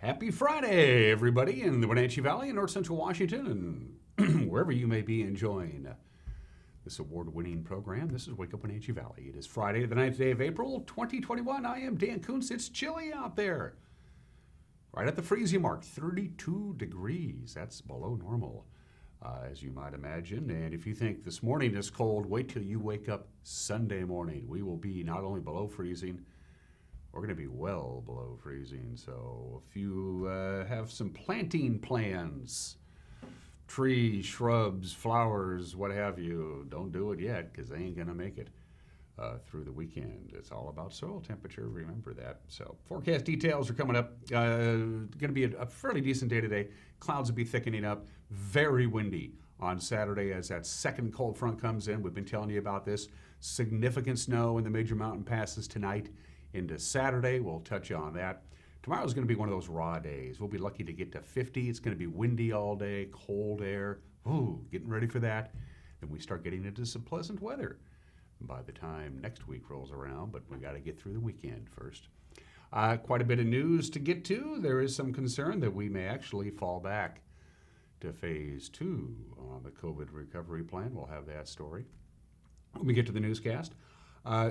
Happy Friday, everybody, in the Wenatchee Valley in north central Washington and wherever you may be enjoying this award-winning program. This is Wake Up Wenatchee Valley. It is Friday, the 9th day of April, 2021. I am Dan Kuntz. It's chilly out there. Right at the freezing mark, 32 degrees. That's below normal, as you might imagine. And if you think this morning is cold, wait till you wake up Sunday morning. We will be not only below freezing, we're going to be well below freezing. So if you have some planting plans, trees, shrubs, flowers, what have you, don't do it yet because they ain't going to make it through the weekend. It's all about soil temperature. Remember that. So forecast details are coming up. Going to be a fairly decent day today. Clouds will be thickening up. Very windy on Saturday as that second cold front comes in. We've been telling you about this. Significant snow in the major mountain passes tonight into Saturday. We'll touch on that. Tomorrow's going to be one of those raw days. We'll be lucky to get to 50. It's going to be windy all day, cold air. Ooh, getting ready for that. Then we start getting into some pleasant weather by the time next week rolls around, but we got to get through the weekend first. Quite a bit of news to get to. There is some concern that we may actually fall back to phase 2 on the COVID recovery plan. We'll have that story when we get to the newscast.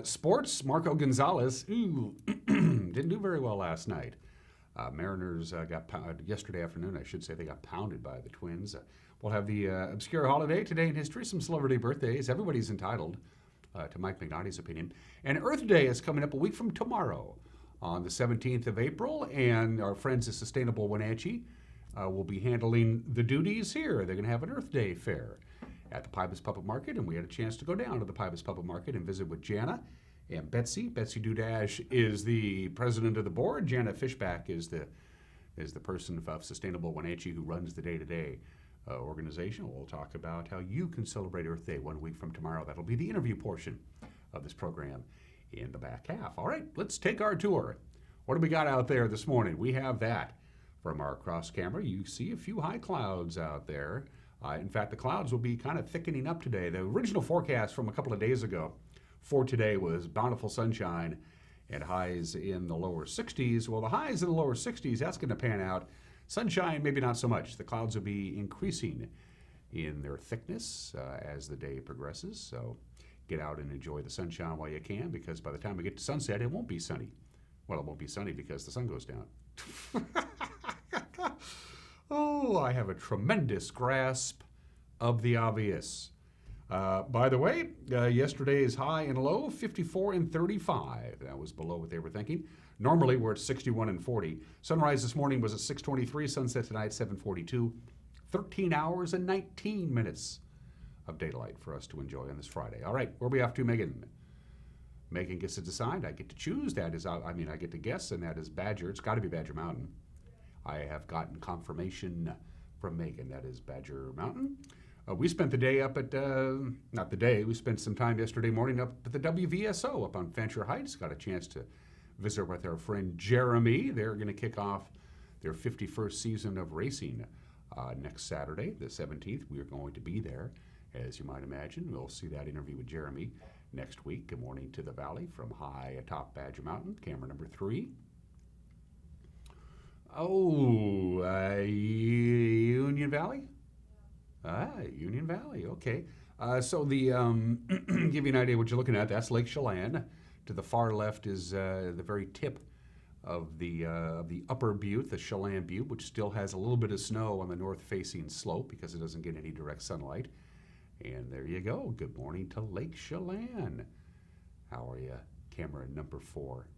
Sports, Marco Gonzalez, didn't do very well last night. Mariners got pounded yesterday afternoon, I should say. They got pounded by the Twins. We'll have the obscure holiday today in history, some celebrity birthdays. Everybody's entitled to Mike McNaughty's opinion. And Earth Day is coming up a week from tomorrow on the 17th of April, and our friends at Sustainable Wenatchee will be handling the duties here. They're going to have an Earth Day fair at the Pybus Public Market, and we had a chance to go down to the Pybus Public Market and visit with Jana and Betsy. Betsy Dudash is the president of the board. Jana Fishback is the person of Sustainable Wenatchee who runs the day-to-day organization. We'll talk about how you can celebrate Earth Day 1 week from tomorrow. That'll be the interview portion of this program in the back half. All right, let's take our tour. What do we got out there this morning? We have that from our cross camera. You see a few high clouds out there. In fact, the clouds will be kind of thickening up today. The original forecast from a couple of days ago for today was bountiful sunshine and highs in the lower 60s. Well, the highs in the lower 60s, that's going to pan out. Sunshine, maybe not so much. The clouds will be increasing in their thickness as the day progresses. So get out and enjoy the sunshine while you can, because by the time we get to sunset, it won't be sunny. Well, it won't be sunny because the sun goes down. Oh, I have a tremendous grasp of the obvious. By the way, yesterday's high and low, 54 and 35. That was below what they were thinking. Normally, we're at 61 and 40. Sunrise this morning was at 6:23. Sunset tonight, 7:42. 13 hours and 19 minutes of daylight for us to enjoy on this Friday. All right, where are we off to, Megan? Megan gets to decide. I get to choose. That is, I get to guess, and that is Badger. It's got to be Badger Mountain. I have gotten confirmation from Megan. That is Badger Mountain. We spent the day up at, not the day, we spent some time yesterday morning up at the WVSO up on Fancher Heights. Got a chance to visit with our friend Jeremy. They're going to kick off their 51st season of racing next Saturday, the 17th. We are going to be there, as you might imagine. We'll see that interview with Jeremy next week. Good morning to the valley from high atop Badger Mountain, camera number 3. Oh, Union Valley? Union Valley, okay. So the, give you an idea what you're looking at, that's Lake Chelan. To the far left is the very tip of the upper butte, the Chelan Butte, which still has a little bit of snow on the north-facing slope because it doesn't get any direct sunlight. And there you go. Good morning to Lake Chelan. How are you? Camera number 4.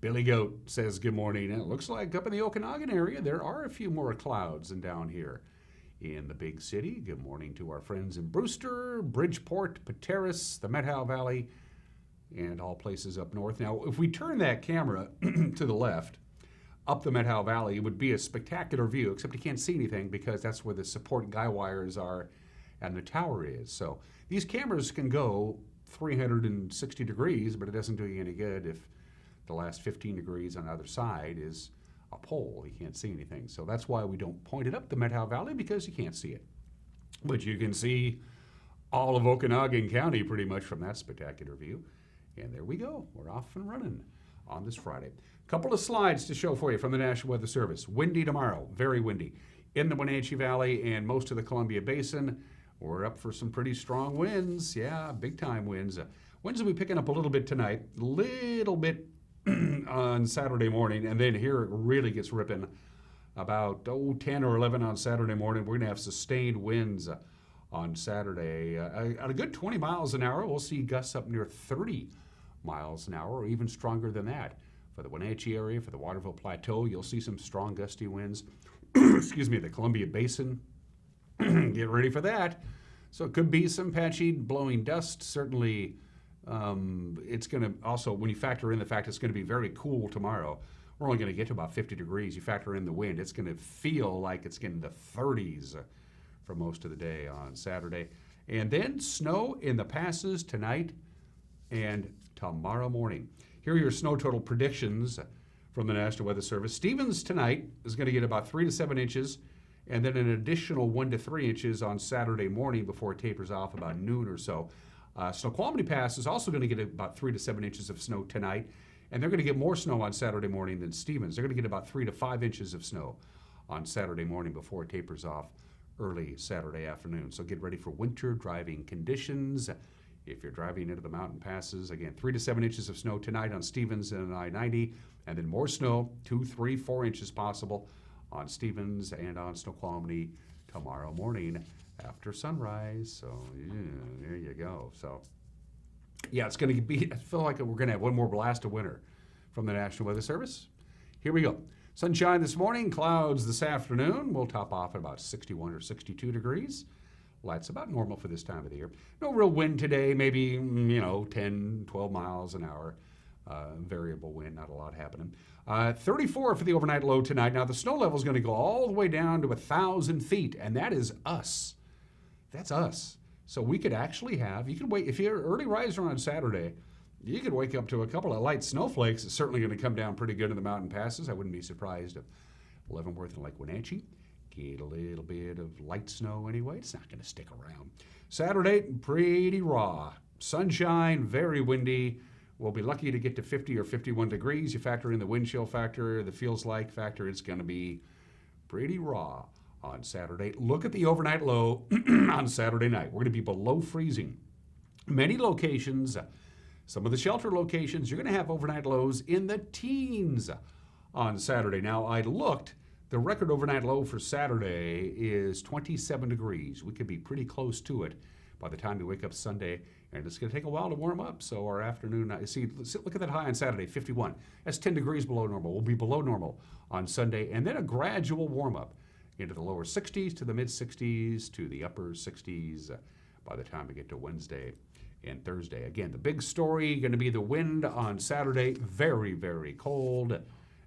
Billy Goat says good morning. And it looks like up in the Okanagan area, there are a few more clouds than down here in the big city. Good morning to our friends in Brewster, Bridgeport, Pateros, the Methow Valley, and all places up north. Now, if we turn that camera to the left, up the Methow Valley, it would be a spectacular view, except you can't see anything because that's where the support guy wires are and the tower is. So these cameras can go 360 degrees, but it doesn't do you any good if the last 15 degrees on the other side is a pole. You can't see anything. So that's why we don't point it up the Methow Valley, because you can't see it. But you can see all of Okanagan County pretty much from that spectacular view. And there we go. We're off and running. on this Friday. Couple of slides to show for you from the National Weather Service. Windy tomorrow, very windy. In the Wenatchee Valley and most of the Columbia Basin, we're up for some pretty strong winds. Yeah, big time winds. Winds will be picking up a little bit tonight, little bit on Saturday morning, and then here it really gets ripping about 10 or 11 on Saturday morning. We're going to have sustained winds on Saturday. At a good 20 miles an hour, we'll see gusts up near 30 miles an hour, or even stronger than that. For the Wenatchee area, for the Waterville Plateau, you'll see some strong gusty winds. Excuse me, the Columbia Basin. Get ready for that. So it could be some patchy blowing dust. Certainly, it's going to also, when you factor in the fact it's going to be very cool tomorrow, we're only going to get to about 50 degrees. You factor in the wind, it's going to feel like it's getting to 30s for most of the day on Saturday. And then snow in the passes tonight and tomorrow morning. Here are your snow total predictions from the National Weather Service. Stevens tonight is going to get about 3 to 7 inches, and then an additional 1 to 3 inches on Saturday morning before it tapers off about noon or so. Snoqualmie Pass is also going to get about 3 to 7 inches of snow tonight, and they're going to get more snow on Saturday morning than Stevens. They're going to get about 3 to 5 inches of snow on Saturday morning before it tapers off early Saturday afternoon. So get ready for winter driving conditions. If you're driving into the mountain passes, again, 3 to 7 inches of snow tonight on Stevens and I-90, and then more snow, 2, 3, 4 inches possible on Stevens and on Snoqualmie tomorrow morning after sunrise. So, yeah, there you go. So, yeah, it's going to be, I feel like we're going to have one more blast of winter from the National Weather Service. Here we go. Sunshine this morning, clouds this afternoon. We'll top off at about 61 or 62 degrees. Well, that's about normal for this time of the year. No real wind today, maybe, 10, 12 miles an hour. Variable wind, not a lot happening. 34 for the overnight low tonight. Now, the snow level is going to go all the way down to 1,000 feet, and that is us. That's us. So we could actually have, you can wait, if you're an early riser on Saturday, you could wake up to a couple of light snowflakes. It's certainly going to come down pretty good in the mountain passes. I wouldn't be surprised if Leavenworth and Lake Wenatchee get a little bit of light snow anyway. It's not going to stick around. Saturday, pretty raw. Sunshine, very windy. We'll be lucky to get to 50 or 51 degrees. You factor in the wind chill factor, the feels like factor, it's going to be pretty raw on Saturday. Look at the overnight low on Saturday night. We're going to be below freezing. Many locations, some of the shelter locations, you're going to have overnight lows in the teens on Saturday. Now, I looked. The record overnight low for Saturday is 27 degrees. We could be pretty close to it by the time you wake up Sunday, and it's going to take a while to warm up. So our afternoon, look at that high on Saturday, 51. That's 10 degrees below normal. We'll be below normal on Sunday, and then a gradual warm up into the lower 60s to the mid 60s to the upper 60s by the time we get to Wednesday and Thursday. Again, the big story going to be the wind on Saturday. Very, very cold.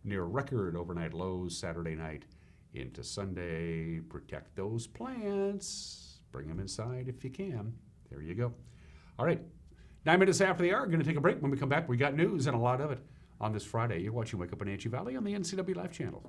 Near record overnight lows Saturday night into Sunday. Protect those plants. Bring them inside if you can. There you go. All right. 9 minutes after the hour, going to take a break. When we come back, we got news and a lot of it on this Friday. You're watching Wake Up Wenatchee Valley on the NCW Live channel.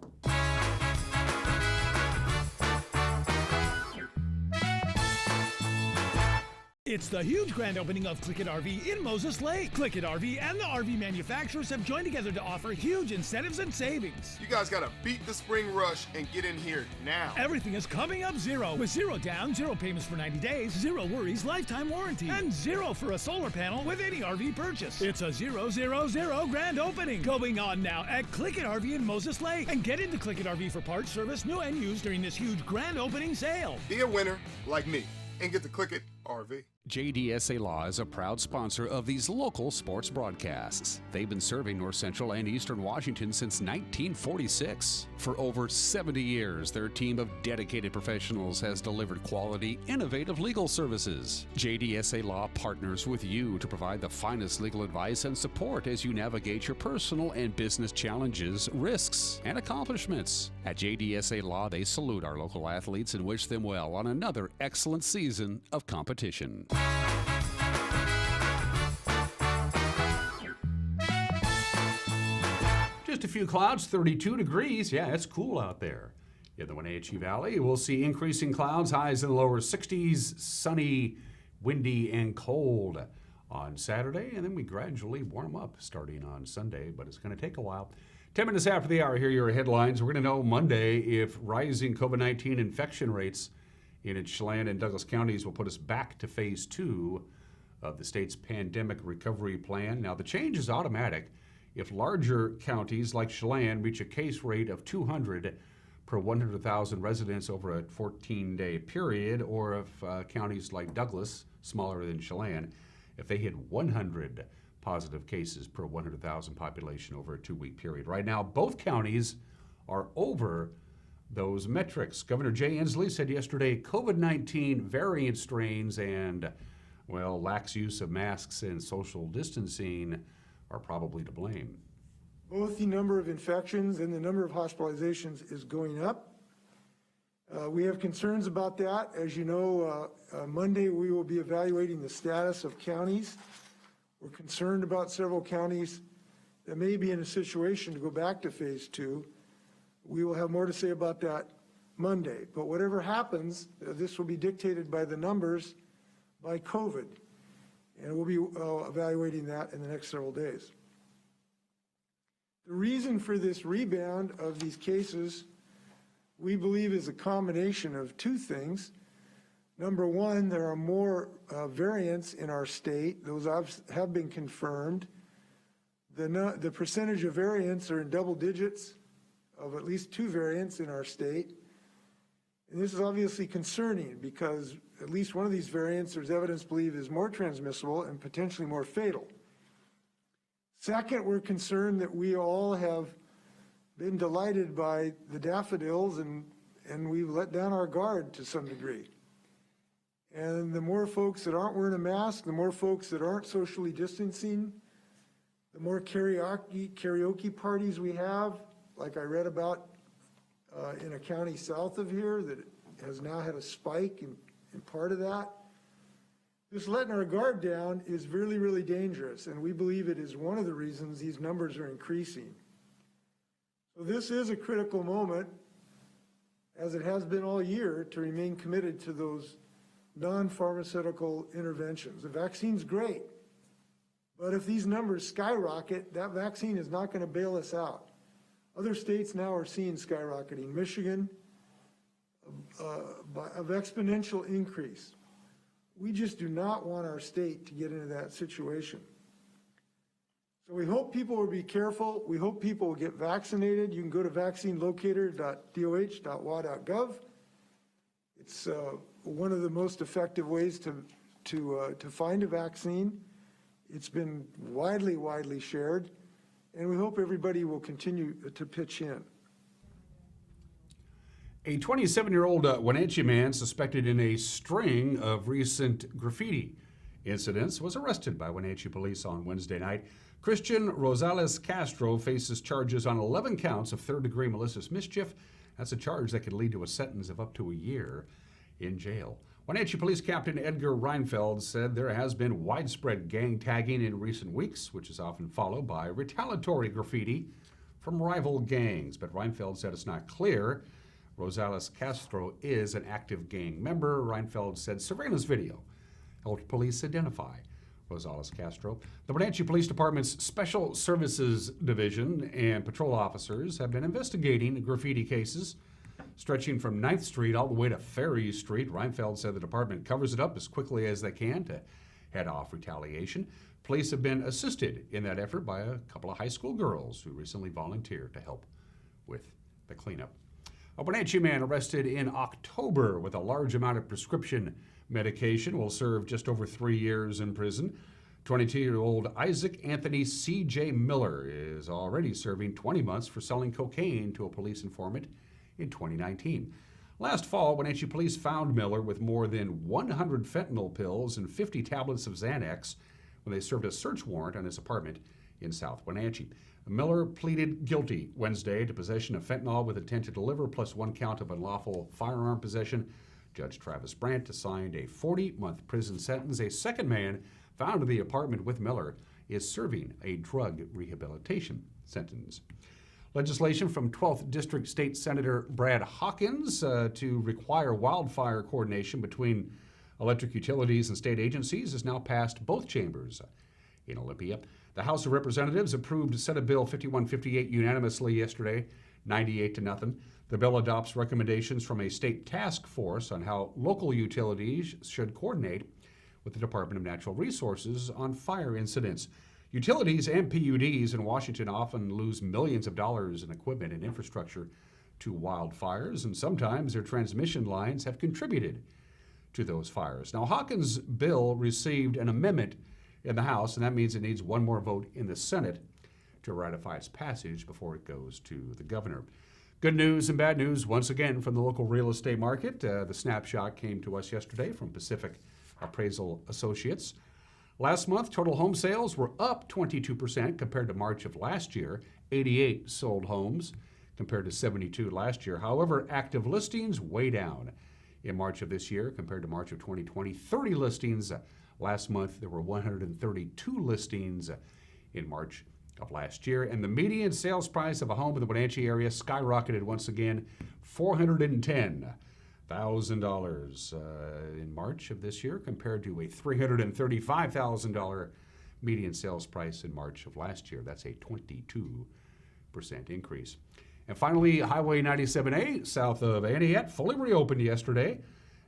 It's the huge grand opening of Click It RV in Moses Lake. Click It RV and the RV manufacturers have joined together to offer huge incentives and savings. You guys gotta beat the spring rush and get in here now. Everything is coming up zero, with 0 down, 0 payments for 90 days, 0 worries, lifetime warranty, and 0 for a solar panel with any RV purchase. It's a 000 grand opening going on now at Click It RV in Moses Lake. And get into Click It RV for parts, service, new and used during this huge grand opening sale. Be a winner like me and get the Click It RV. JDSA Law is a proud sponsor of these local sports broadcasts. They've been serving North Central and Eastern Washington since 1946. For over 70 years, their team of dedicated professionals has delivered quality, innovative legal services. JDSA Law partners with you to provide the finest legal advice and support as you navigate your personal and business challenges, risks, and accomplishments. At JDSA Law, they salute our local athletes and wish them well on another excellent season of competition. Just a few clouds, 32 degrees. Yeah, it's cool out there. In the Wenatchee Valley, we'll see increasing clouds, highs in the lower 60s, sunny, windy, and cold on Saturday, and then we gradually warm up starting on Sunday, but it's going to take a while. 10 minutes after the hour, here are your headlines. We're going to know Monday if rising COVID-19 infection rates in Chelan and Douglas counties will put us back to phase 2 of the state's pandemic recovery plan. Now, the change is automatic if larger counties like Chelan reach a case rate of 200 per 100,000 residents over a 14-day period, or if counties like Douglas, smaller than Chelan, if they hit 100 positive cases per 100,000 population over a 2-week period. Right now, both counties are over those metrics. Governor Jay Inslee said yesterday COVID-19 variant strains and, well, lax use of masks and social distancing are probably to blame. Both the number of infections and the number of hospitalizations is going up. We have concerns about that. As you know, Monday we will be evaluating the status of counties. We're concerned about several counties that may be in a situation to go back to phase 2. We will have more to say about that Monday. But whatever happens, this will be dictated by the numbers by COVID. And we'll be evaluating that in the next several days. The reason for this rebound of these cases, we believe, is a combination of two things. Number one, there are more variants in our state. Those have been confirmed. The percentage of variants are in double digits of at least 2 variants in our state. And this is obviously concerning because at least one of these variants, there's evidence to believe, is more transmissible and potentially more fatal. Second, we're concerned that we all have been delighted by the daffodils and we've let down our guard to some degree. And the more folks that aren't wearing a mask, the more folks that aren't socially distancing, the more karaoke parties we have, like I read about in a county south of here that has now had a spike in part of that. This letting our guard down is really, really dangerous, and we believe it is one of the reasons these numbers are increasing. So this is a critical moment, as it has been all year, to remain committed to those non-pharmaceutical interventions. The vaccine's great, but if these numbers skyrocket, that vaccine is not going to bail us out. Other states now are seeing skyrocketing. Michigan, of exponential increase. We just do not want our state to get into that situation. So we hope people will be careful. We hope people will get vaccinated. You can go to vaccinelocator.doh.wa.gov. It's one of the most effective ways to find a vaccine. It's been widely shared, and we hope everybody will continue to pitch in. A 27-year-old Wenatchee man suspected in a string of recent graffiti incidents was arrested by Wenatchee police on Wednesday night. Christian Rosales Castro faces charges on 11 counts of third-degree malicious mischief. That's a charge that could lead to a sentence of up to a year in jail. Wenatchee Police Captain Edgar Reinfeld said there has been widespread gang tagging in recent weeks, which is often followed by retaliatory graffiti from rival gangs. But Reinfeld said it's not clear Rosales Castro is an active gang member. Reinfeld said surveillance video helped police identify Rosales Castro. The Wenatchee Police Department's Special Services Division and patrol officers have been investigating graffiti cases stretching from 9th Street all the way to Ferry Street. Reinfeld said the department covers it up as quickly as they can to head off retaliation. Police have been assisted in that effort by a couple of high school girls who recently volunteered to help with the cleanup. A Wenatchee man arrested in October with a large amount of prescription medication will serve just over 3 years in prison. 22-year-old Isaac Anthony C.J. Miller is already serving 20 months for selling cocaine to a police informant in 2019. Last fall, Wenatchee police found Miller with more than 100 fentanyl pills and 50 tablets of Xanax when they served a search warrant on his apartment in South Wenatchee. Miller pleaded guilty Wednesday to possession of fentanyl with intent to deliver, plus 1 count of unlawful firearm possession. Judge Travis Brandt assigned a 40-month prison sentence. A second man found in the apartment with Miller is serving a drug rehabilitation sentence. Legislation from 12th District State Senator Brad Hawkins to require wildfire coordination between Electric Utilities and State Agencies has now passed both chambers. In Olympia, the House of Representatives approved Senate Bill 5158 unanimously yesterday, 98-0. The bill adopts recommendations from a state task force on how local utilities should coordinate with the Department of Natural Resources on fire incidents. Utilities and PUDs in Washington often lose millions of dollars in equipment and infrastructure to wildfires, and sometimes their transmission lines have contributed to those fires. Now, Hawkins' bill received an amendment in the House, and that means it needs one more vote in the Senate to ratify its passage before it goes to the governor. Good news and bad news once again from the local real estate market. The snapshot came to us yesterday from Pacific Appraisal Associates. Last month, total home sales were up 22% compared to March of last year. 88 sold homes compared to 72 last year. However, active listings way down in March of this year compared to March of 2020. 30 listings last month. There were 132 listings in March of last year. And the median sales price of a home in the Wenatchee area skyrocketed once again, $410,000 in March of this year compared to a $335,000 median sales price in March of last year. That's a 22% increase. And finally, Highway 97A south of Antioch fully reopened yesterday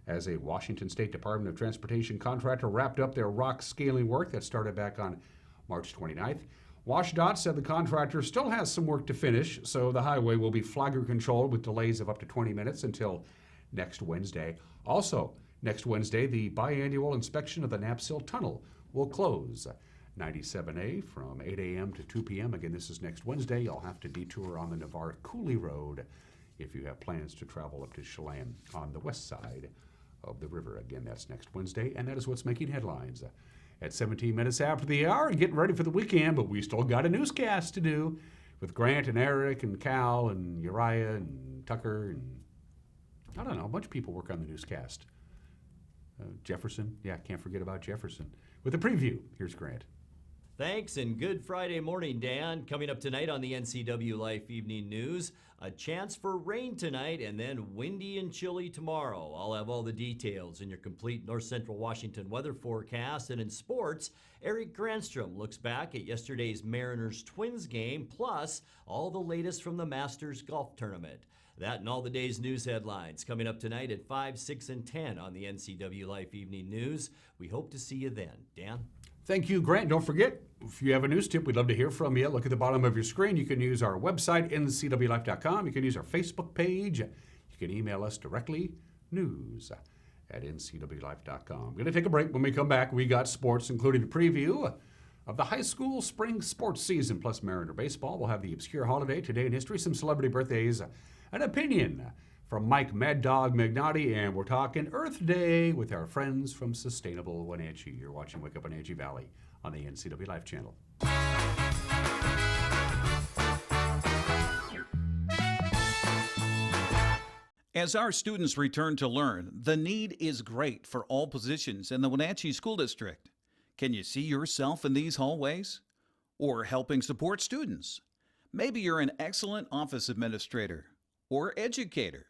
as a Washington State Department of Transportation contractor wrapped up their rock scaling work that started back on March 29th. WashDOT said the contractor still has some work to finish, so the highway will be flagger controlled with delays of up to 20 minutes until next Wednesday. Also, next Wednesday, the biannual inspection of the Knapsill Tunnel will close. 97A from 8 a.m. to 2 p.m. Again, this is next Wednesday. You'll have to detour on the Navarre Coulee Road if you have plans to travel up to Chelan on the west side of the river. Again, that's next Wednesday, and that is what's making headlines. At 17 minutes after the hour and getting ready for the weekend, but we still got a newscast to do with Grant and Eric and Cal and Uriah and Tucker and I don't know, a bunch of people work on the newscast. Jefferson, yeah, can't forget about Jefferson. With a preview, here's Grant. Thanks, and good Friday morning, Dan. Coming up tonight on the NCW Life Evening News, a chance for rain tonight and then windy and chilly tomorrow. I'll have all the details in your complete North Central Washington weather forecast. And in sports, Eric Granstrom looks back at yesterday's Mariners-Twins game, plus all the latest from the Masters Golf Tournament. That and all the day's news headlines coming up tonight at 5, 6, and 10 on the NCW Life Evening News. We hope to see you then. Dan? Thank you, Grant. Don't forget, if you have a news tip, we'd love to hear from you. Look at the bottom of your screen. You can use our website, ncwlife.com. You can use our Facebook page. You can email us directly, news@ncwlife.com. We're going to take a break. When we come back, we got sports, including a preview of the high school spring sports season, plus Mariner baseball. We'll have the obscure holiday, today in history, some celebrity birthdays, an opinion from Mike Mad Dog Magnotti, and we're talking Earth Day with our friends from Sustainable Wenatchee. You're watching Wake Up Wenatchee Valley on the NCW Life channel. As our students return to learn, the need is great for all positions in the Wenatchee School District. Can you see yourself in these hallways? Or helping support students? Maybe you're an excellent office administrator or educator,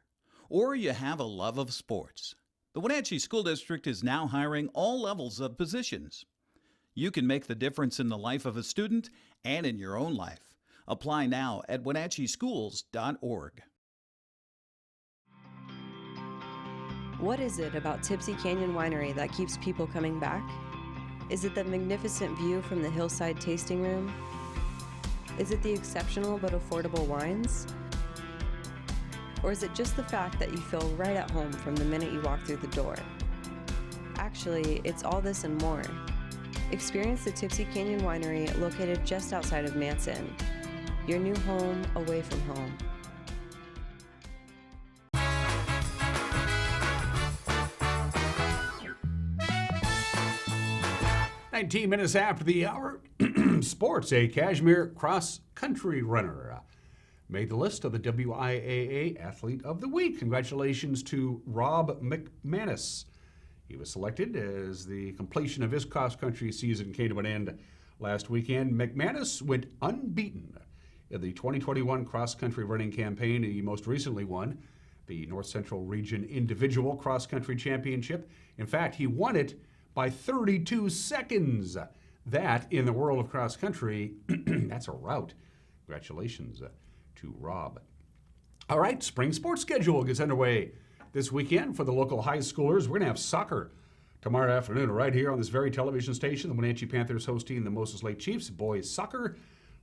or you have a love of sports. The Wenatchee School District is now hiring all levels of positions. You can make the difference in the life of a student and in your own life. Apply now at wenatcheeschools.org. What is it about Tipsy Canyon Winery that keeps people coming back? Is it the magnificent view from the hillside tasting room? Is it the exceptional but affordable wines? Or is it just the fact that you feel right at home from the minute you walk through the door? Actually, it's all this and more. Experience the Tipsy Canyon Winery located just outside of Manson. Your new home away from home. "19 minutes after the hour, sports, a Kashmir cross-country runner made the list of the WIAA Athlete of the Week. Congratulations to Rob McManus. He was selected as the completion of his cross-country season came to an end last weekend. McManus went unbeaten in the 2021 cross-country running campaign. He most recently won the North Central Region Individual Cross Country Championship. In fact, he won it by 32 seconds. That, in the world of cross country, that's a rout. Congratulations to Rob. All right, spring sports schedule gets underway this weekend for the local high schoolers. We're going to have soccer tomorrow afternoon right here on this very television station. The Wenatchee Panthers hosting the Moses Lake Chiefs. Boys soccer.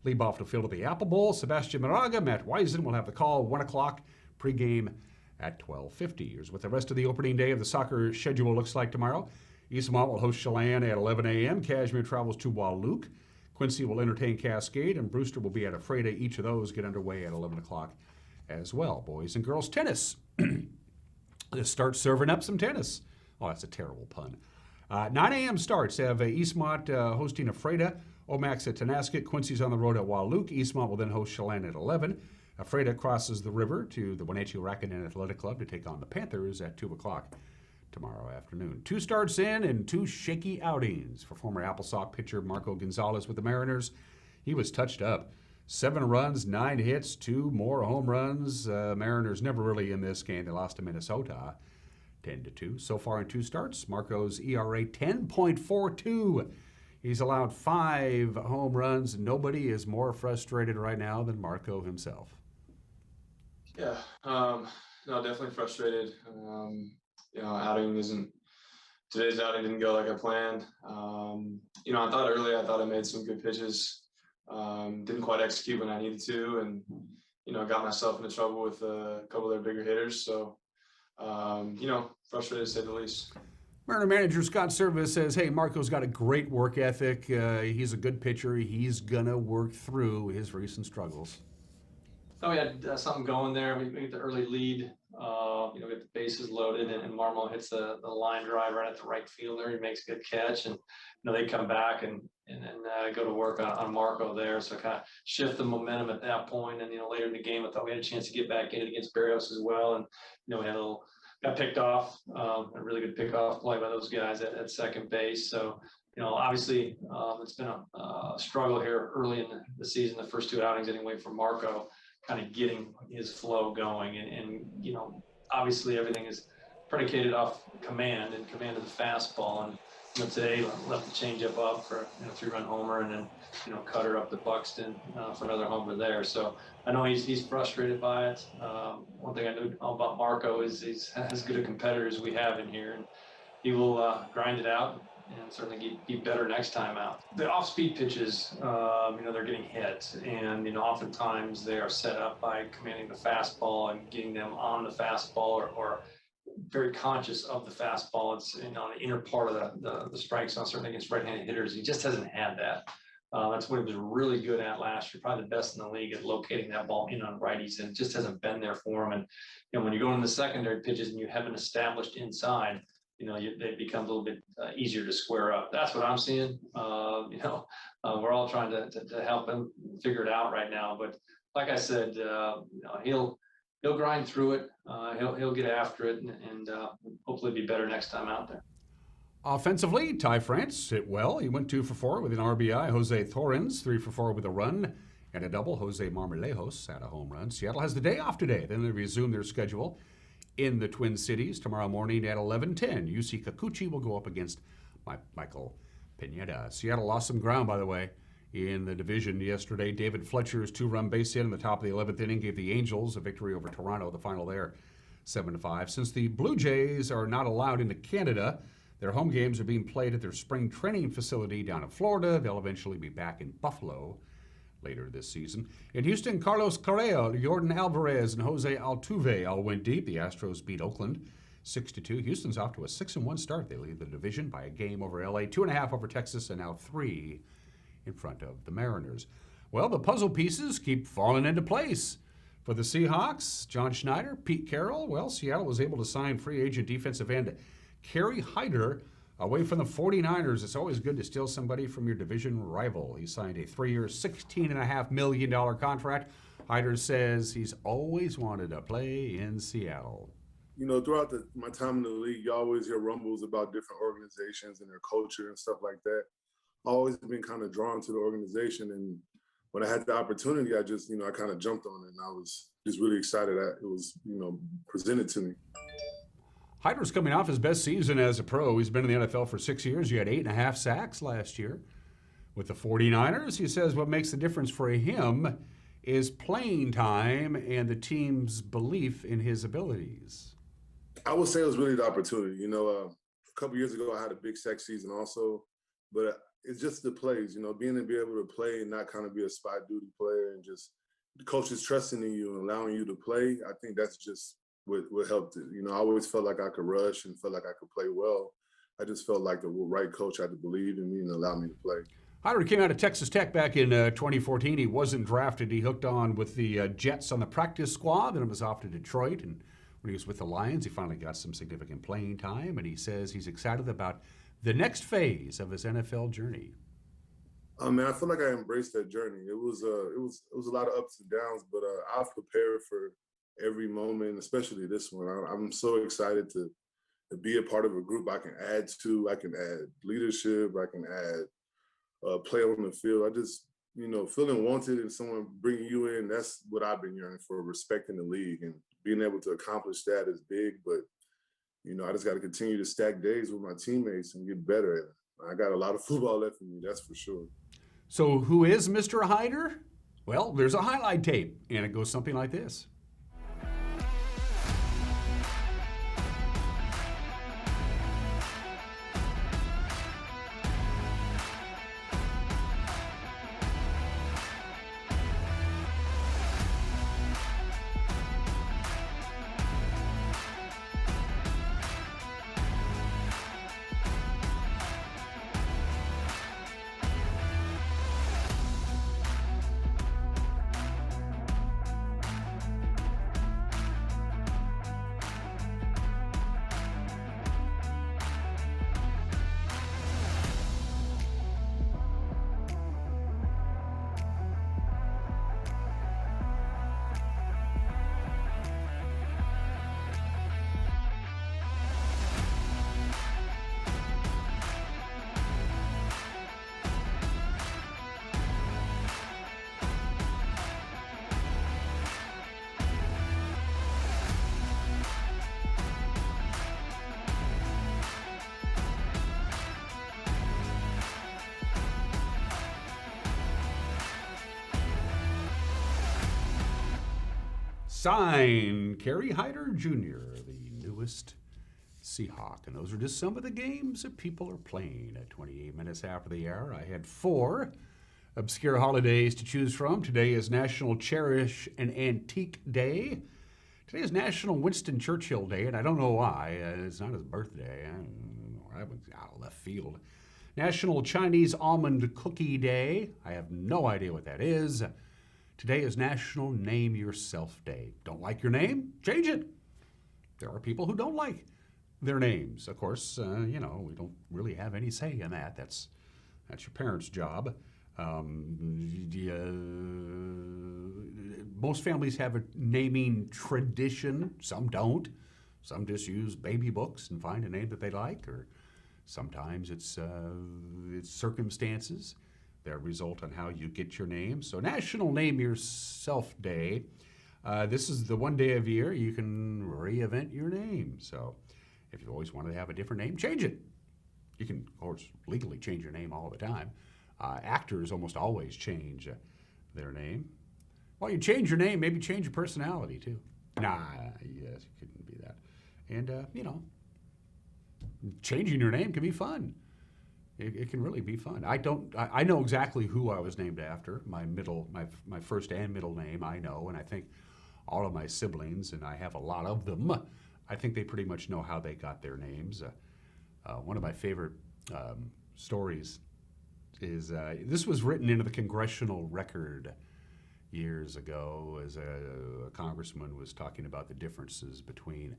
Leave-off the field at the Apple Bowl. Sebastian Moraga, Matt Wiesen will have the call. 1 o'clock pregame at 12:50. Here's what the rest of the opening day of the soccer schedule looks like tomorrow. Eastmont will host Chelan at 11 a.m. Cashmere travels to Wahluke. Quincy will entertain Cascade, and Brewster will be at Ephrata. Each of those get underway at 11 o'clock as well. Boys and girls tennis. Let's start serving up some tennis. Oh, that's a terrible pun. 9 a.m. starts. Have Eastmont hosting Ephrata. Omax at Tenasket. Quincy's on the road at Wahluke. Eastmont will then host Chelan at 11. Ephrata crosses the river to the Wenatchee Rakinen Athletic Club to take on the Panthers at 2 o'clock tomorrow afternoon. 2 starts in and 2 shaky outings for former Applesock pitcher Marco Gonzalez with the Mariners. He was touched up. 7 runs, 9 hits, 2 more home runs. Mariners never really in this game. They lost to Minnesota 10-2. So far in 2 starts, Marco's ERA 10.42. He's allowed 5 home runs. Nobody is more frustrated right now than Marco himself. Yeah, no, definitely frustrated. Today's outing didn't go like I planned. I thought earlier, I made some good pitches. Didn't quite execute when I needed to, and, got myself into trouble with a couple of their bigger hitters. So, frustrated to say the least. Mariner manager Scott Service says, hey, Marco's got a great work ethic. He's a good pitcher. He's going to work through his recent struggles. So we had something going there. We get the early lead. Get the bases loaded, and Marmo hits the line drive right at the right fielder. He makes a good catch, and they come back and then go to work on Marco there. So kind of shift the momentum at that point. And later in the game, I thought we had a chance to get back in it against Barrios as well. And we had got picked off, a really good pickoff play by those guys at second base. So obviously it's been a struggle here early in the season, the first 2 outings anyway for Marco, kind of getting his flow going, and obviously everything is predicated off command of the fastball. And today left the changeup up for 3-run homer, and then cutter up to Buxton for another homer there. So I know he's frustrated by it. One thing I know about Marco is he's as good a competitor as we have in here, and he will grind it out and certainly be better next time out. The off-speed pitches, they're getting hit, and oftentimes they are set up by commanding the fastball and getting them on the fastball, or very conscious of the fastball. It's on the inner part of the strike zone, certainly against right-handed hitters. He just hasn't had that. That's what he was really good at last year, probably the best in the league at locating that ball in on righties, and it just hasn't been there for him. And when you go into the secondary pitches and you haven't established inside, they become a little bit easier to square up. That's what I'm seeing. We're all trying to help him figure it out right now. But like I said, he'll grind through it. He'll get after it, and hopefully be better next time out there. Offensively, Ty France hit well. He went 2 for 4 with an RBI. Jose Torrens, 3 for 4 with a run and a double. Jose Marmolejos had a home run. Seattle has the day off today. Then they resume their schedule in the Twin Cities tomorrow morning at 11:10. UC Kikuchi will go up against Michael Pineda. Seattle lost some ground, by the way, in the division yesterday. David Fletcher's 2-run base hit in the top of the 11th inning gave the Angels a victory over Toronto, the final there, 7-5. Since the Blue Jays are not allowed into Canada, their home games are being played at their spring training facility down in Florida. They'll eventually be back in Buffalo later this season. In Houston, Carlos Correa, Jordan Alvarez, and Jose Altuve all went deep. The Astros beat Oakland 6-2. Houston's off to a 6-1 start. They lead the division by a game over LA, 2.5 over Texas, and now 3 in front of the Mariners. Well, the puzzle pieces keep falling into place. For the Seahawks, John Schneider, Pete Carroll, well, Seattle was able to sign free agent defensive end Kerry Hyder away from the 49ers. It's always good to steal somebody from your division rival. He signed a 3-year, $16.5 million contract. Hyder says he's always wanted to play in Seattle. Throughout my time in the league, you always hear rumbles about different organizations and their culture and stuff like that. I've always been kind of drawn to the organization, and when I had the opportunity, I just, I kind of jumped on it, and I was just really excited that it was, presented to me. Hyder's coming off his best season as a pro. He's been in the NFL for 6 years. He had 8.5 sacks last year with the 49ers. He says what makes the difference for him is playing time and the team's belief in his abilities. I would say it was really the opportunity. A couple years ago, I had a big sack season also, but it's just the plays, being able to play and not kind of be a spot duty player, and just the coaches trusting in you and allowing you to play. I think that's just what helped it. I always felt like I could rush and felt like I could play well. I just felt like the right coach had to believe in me and allow me to play. Hyder came out of Texas Tech back in 2014. He wasn't drafted. He hooked on with the Jets on the practice squad, then was off to Detroit. And when he was with the Lions, he finally got some significant playing time. And he says he's excited about the next phase of his NFL journey. Man, I feel like I embraced that journey. It was a lot of ups and downs, but I've prepared for every moment, especially this one. I'm so excited to be a part of a group I can add to. I can add leadership. I can add play on the field. I just, feeling wanted and someone bringing you in, that's what I've been yearning for, respecting the league. And being able to accomplish that is big, but, I just got to continue to stack days with my teammates and get better at it. I got a lot of football left in me, that's for sure. So who is Mr. Hyder? Well, there's a highlight tape, and it goes something like this. Sign Kerry Hyder Jr., the newest Seahawk. And those are just some of the games that people are playing at 28 minutes after the hour. I had 4 obscure holidays to choose from. Today is National Cherish an Antique Day. Today is National Winston Churchill Day, and I don't know why. It's not his birthday. I was out of left field. National Chinese Almond Cookie Day. I have no idea what that is. Today is National Name Yourself Day. Don't like your name? Change it. There are people who don't like their names. Of course, we don't really have any say in that. That's your parents' job. Most families have a naming tradition. Some don't. Some just use baby books and find a name that they like, or sometimes it's circumstances that result in how you get your name. So National Name Yourself Day. This is the one day of year you can reinvent your name. So if you always wanted to have a different name, change it. You can, of course, legally change your name all the time. Actors almost always change their name. Well, you change your name, maybe change your personality too. Yes, it couldn't be that. And, changing your name can be fun. It can really be fun. I know exactly who I was named after. My first and middle name, I know, and I think all of my siblings, and I have a lot of them, I think they pretty much know how they got their names. One of my favorite stories is, this was written into the Congressional Record years ago as a congressman was talking about the differences between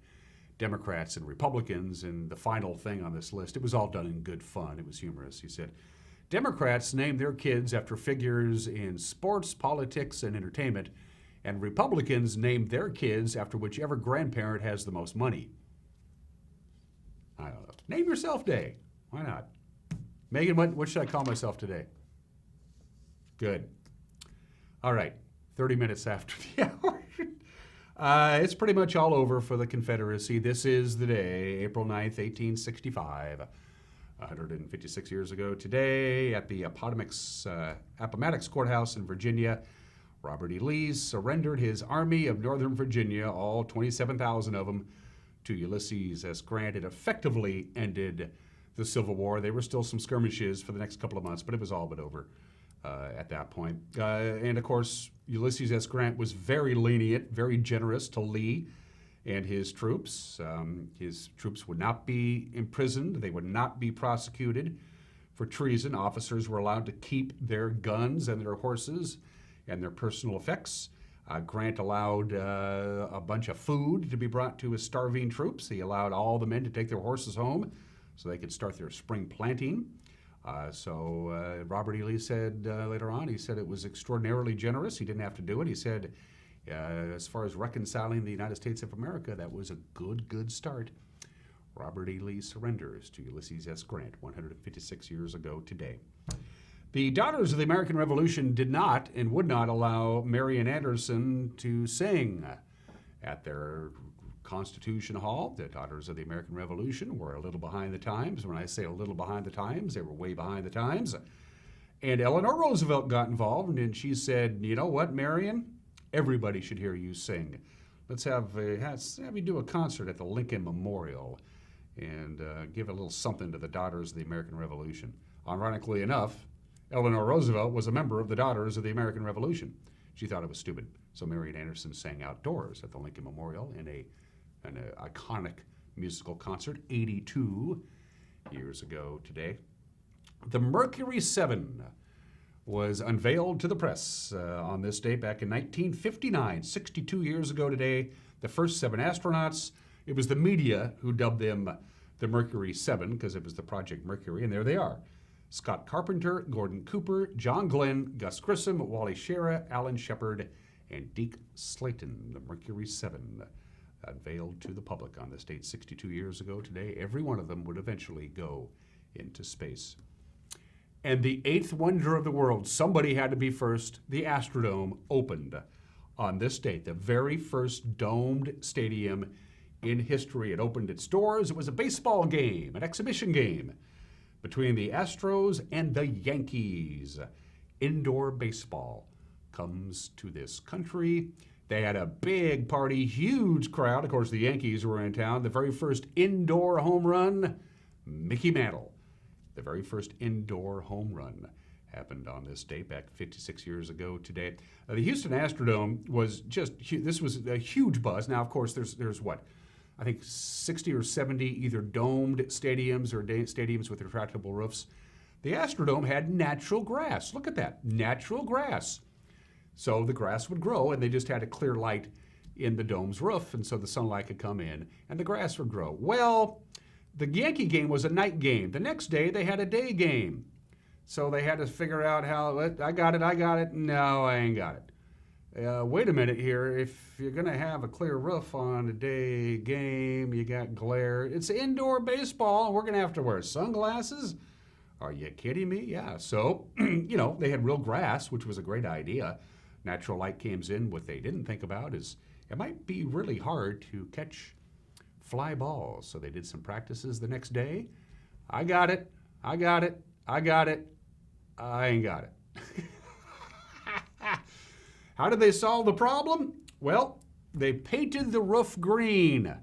Democrats and Republicans, and the final thing on this list, it was all done in good fun. It was humorous. He said, Democrats name their kids after figures in sports, politics, and entertainment, and Republicans name their kids after whichever grandparent has the most money. I don't know. Name Yourself Day. Why not? Megan, what should I call myself today? Good. All right, 30 minutes after the hour. It's pretty much all over for the Confederacy. This is the day, April 9th, 1865. 156 years ago today, at the Appomattox Courthouse in Virginia, Robert E. Lee surrendered his Army of Northern Virginia, all 27,000 of them, to Ulysses S. Grant. It effectively ended the Civil War. There were still some skirmishes for the next couple of months, but it was all but over at that point. And of course, Ulysses S. Grant was very lenient, very generous to Lee and his troops. His troops would not be imprisoned. They would not be prosecuted for treason. Officers were allowed to keep their guns and their horses and their personal effects. Grant allowed a bunch of food to be brought to his starving troops. He allowed all the men to take their horses home so they could start their spring planting. So Robert E. Lee said later on, he said it was extraordinarily generous. He didn't have to do it. He said, as far as reconciling the United States of America, that was a good start. Robert E. Lee surrenders to Ulysses S. Grant 156 years ago today. The Daughters of the American Revolution did not and would not allow Marian Anderson to sing at their Constitution Hall. The Daughters of the American Revolution were a little behind the times. When I say a little behind the times, they were way behind the times. And Eleanor Roosevelt got involved, and she said, you know what, Marian? Everybody should hear you sing. Let's have you do a concert at the Lincoln Memorial and give a little something to the Daughters of the American Revolution. Ironically enough, Eleanor Roosevelt was a member of the Daughters of the American Revolution. She thought it was stupid. So Marian Anderson sang outdoors at the Lincoln Memorial in an iconic musical concert 82 years ago today. The Mercury 7 was unveiled to the press on this day back in 1959, 62 years ago today. The first 7 astronauts. It was the media who dubbed them the Mercury 7 because it was the Project Mercury, and there they are. Scott Carpenter, Gordon Cooper, John Glenn, Gus Grissom, Wally Schirra, Alan Shepard, and Deke Slayton. The Mercury 7 unveiled to the public on this date 62 years ago today. Every one of them would eventually go into space. And the 8th wonder of the world, somebody had to be first. The Astrodome opened on this date, the very first domed stadium in history. It opened its doors. It was a baseball game, an exhibition game between the Astros and the Yankees. Indoor baseball comes to this country. They had a big party, huge crowd. Of course, the Yankees were in town. The very first indoor home run, Mickey Mantle. The very first indoor home run happened on this date back 56 years ago today. The Houston Astrodome was this was a huge buzz. Now, of course, there's what? I think 60 or 70 either domed stadiums or stadiums with retractable roofs. The Astrodome had natural grass. Look at that, natural grass. So the grass would grow, and they just had a clear light in the dome's roof, and so the sunlight could come in, and the grass would grow. Well, the Yankee game was a night game. The next day, they had a day game. So they had to figure out how, I got it. No, I ain't got it. Wait a minute here. If you're going to have a clear roof on a day game, you got glare. It's indoor baseball, and we're going to have to wear sunglasses? Are you kidding me? Yeah. So, they had real grass, which was a great idea. Natural light came in. What they didn't think about is it might be really hard to catch fly balls. So they did some practices the next day. I got it. I ain't got it. How did they solve the problem? Well, they painted the roof green.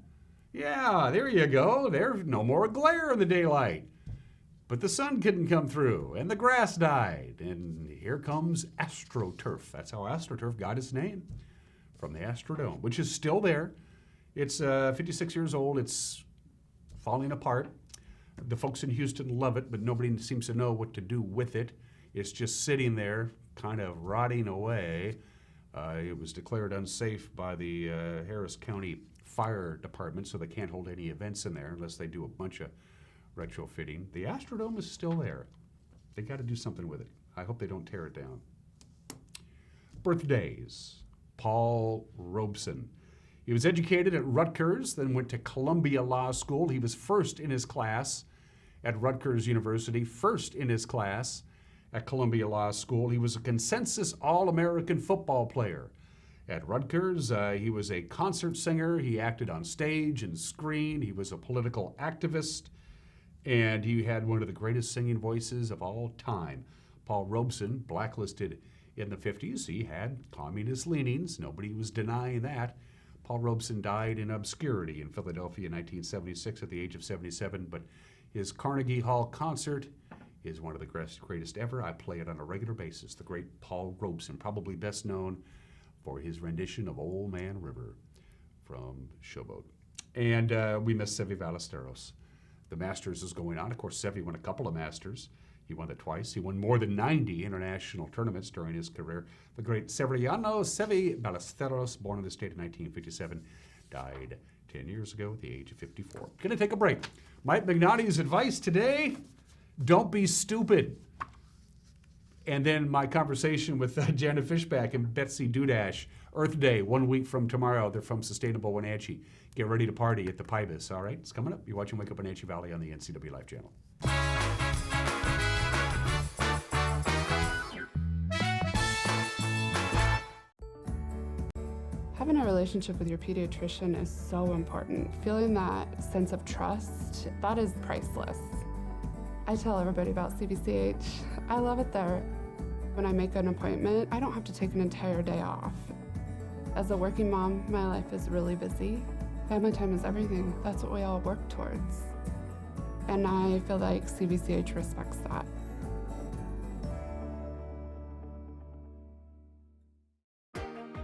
Yeah, there you go. There's no more glare in the daylight. But the sun couldn't come through, and the grass died. And here comes AstroTurf. That's how AstroTurf got its name, from the Astrodome, which is still there. It's 56 years old. It's falling apart. The folks in Houston love it, but nobody seems to know what to do with it. It's just sitting there, kind of rotting away. It was declared unsafe by the Harris County Fire Department, so they can't hold any events in there unless they do a bunch of retrofitting. The Astrodome is still there. They got to do something with it. I hope they don't tear it down. Birthdays. Paul Robeson. He was educated at Rutgers, then went to Columbia Law School. He was first in his class at Rutgers University, first in his class at Columbia Law School. He was a consensus All-American football player. At Rutgers, he was a concert singer. He acted on stage and screen. He was a political activist, and he had one of the greatest singing voices of all time. Paul Robeson, blacklisted in the 50s. He had communist leanings. Nobody was denying that. Paul Robeson died in obscurity in Philadelphia in 1976 at the age of 77, but his Carnegie Hall concert is one of the greatest ever. I play it on a regular basis. The great Paul Robeson, probably best known for his rendition of Old Man River from Showboat. And we miss Seve Ballesteros. The Masters is going on. Of course, Seve won a couple of Masters. He won it twice. He won more than 90 international tournaments during his career. The great Severiano Seve Ballesteros, born in the state in 1957, died 10 years ago at the age of 54. Going to take a break. Mike Magnotti's advice today, don't be stupid. And then my conversation with Jana Fishback and Betsy Dudash. Earth Day, 1 week from tomorrow. They're from Sustainable Wenatchee. Get ready to party at the Pybus, all right? It's coming up. You're watching Wake Up Wenatchee Valley on the NCW Life channel. Having a relationship with your pediatrician is so important. Feeling that sense of trust, that is priceless. I tell everybody about CBCH. I love it there. When I make an appointment, I don't have to take an entire day off. As a working mom, my life is really busy. Family time is everything. That's what we all work towards. And I feel like CBCH respects that.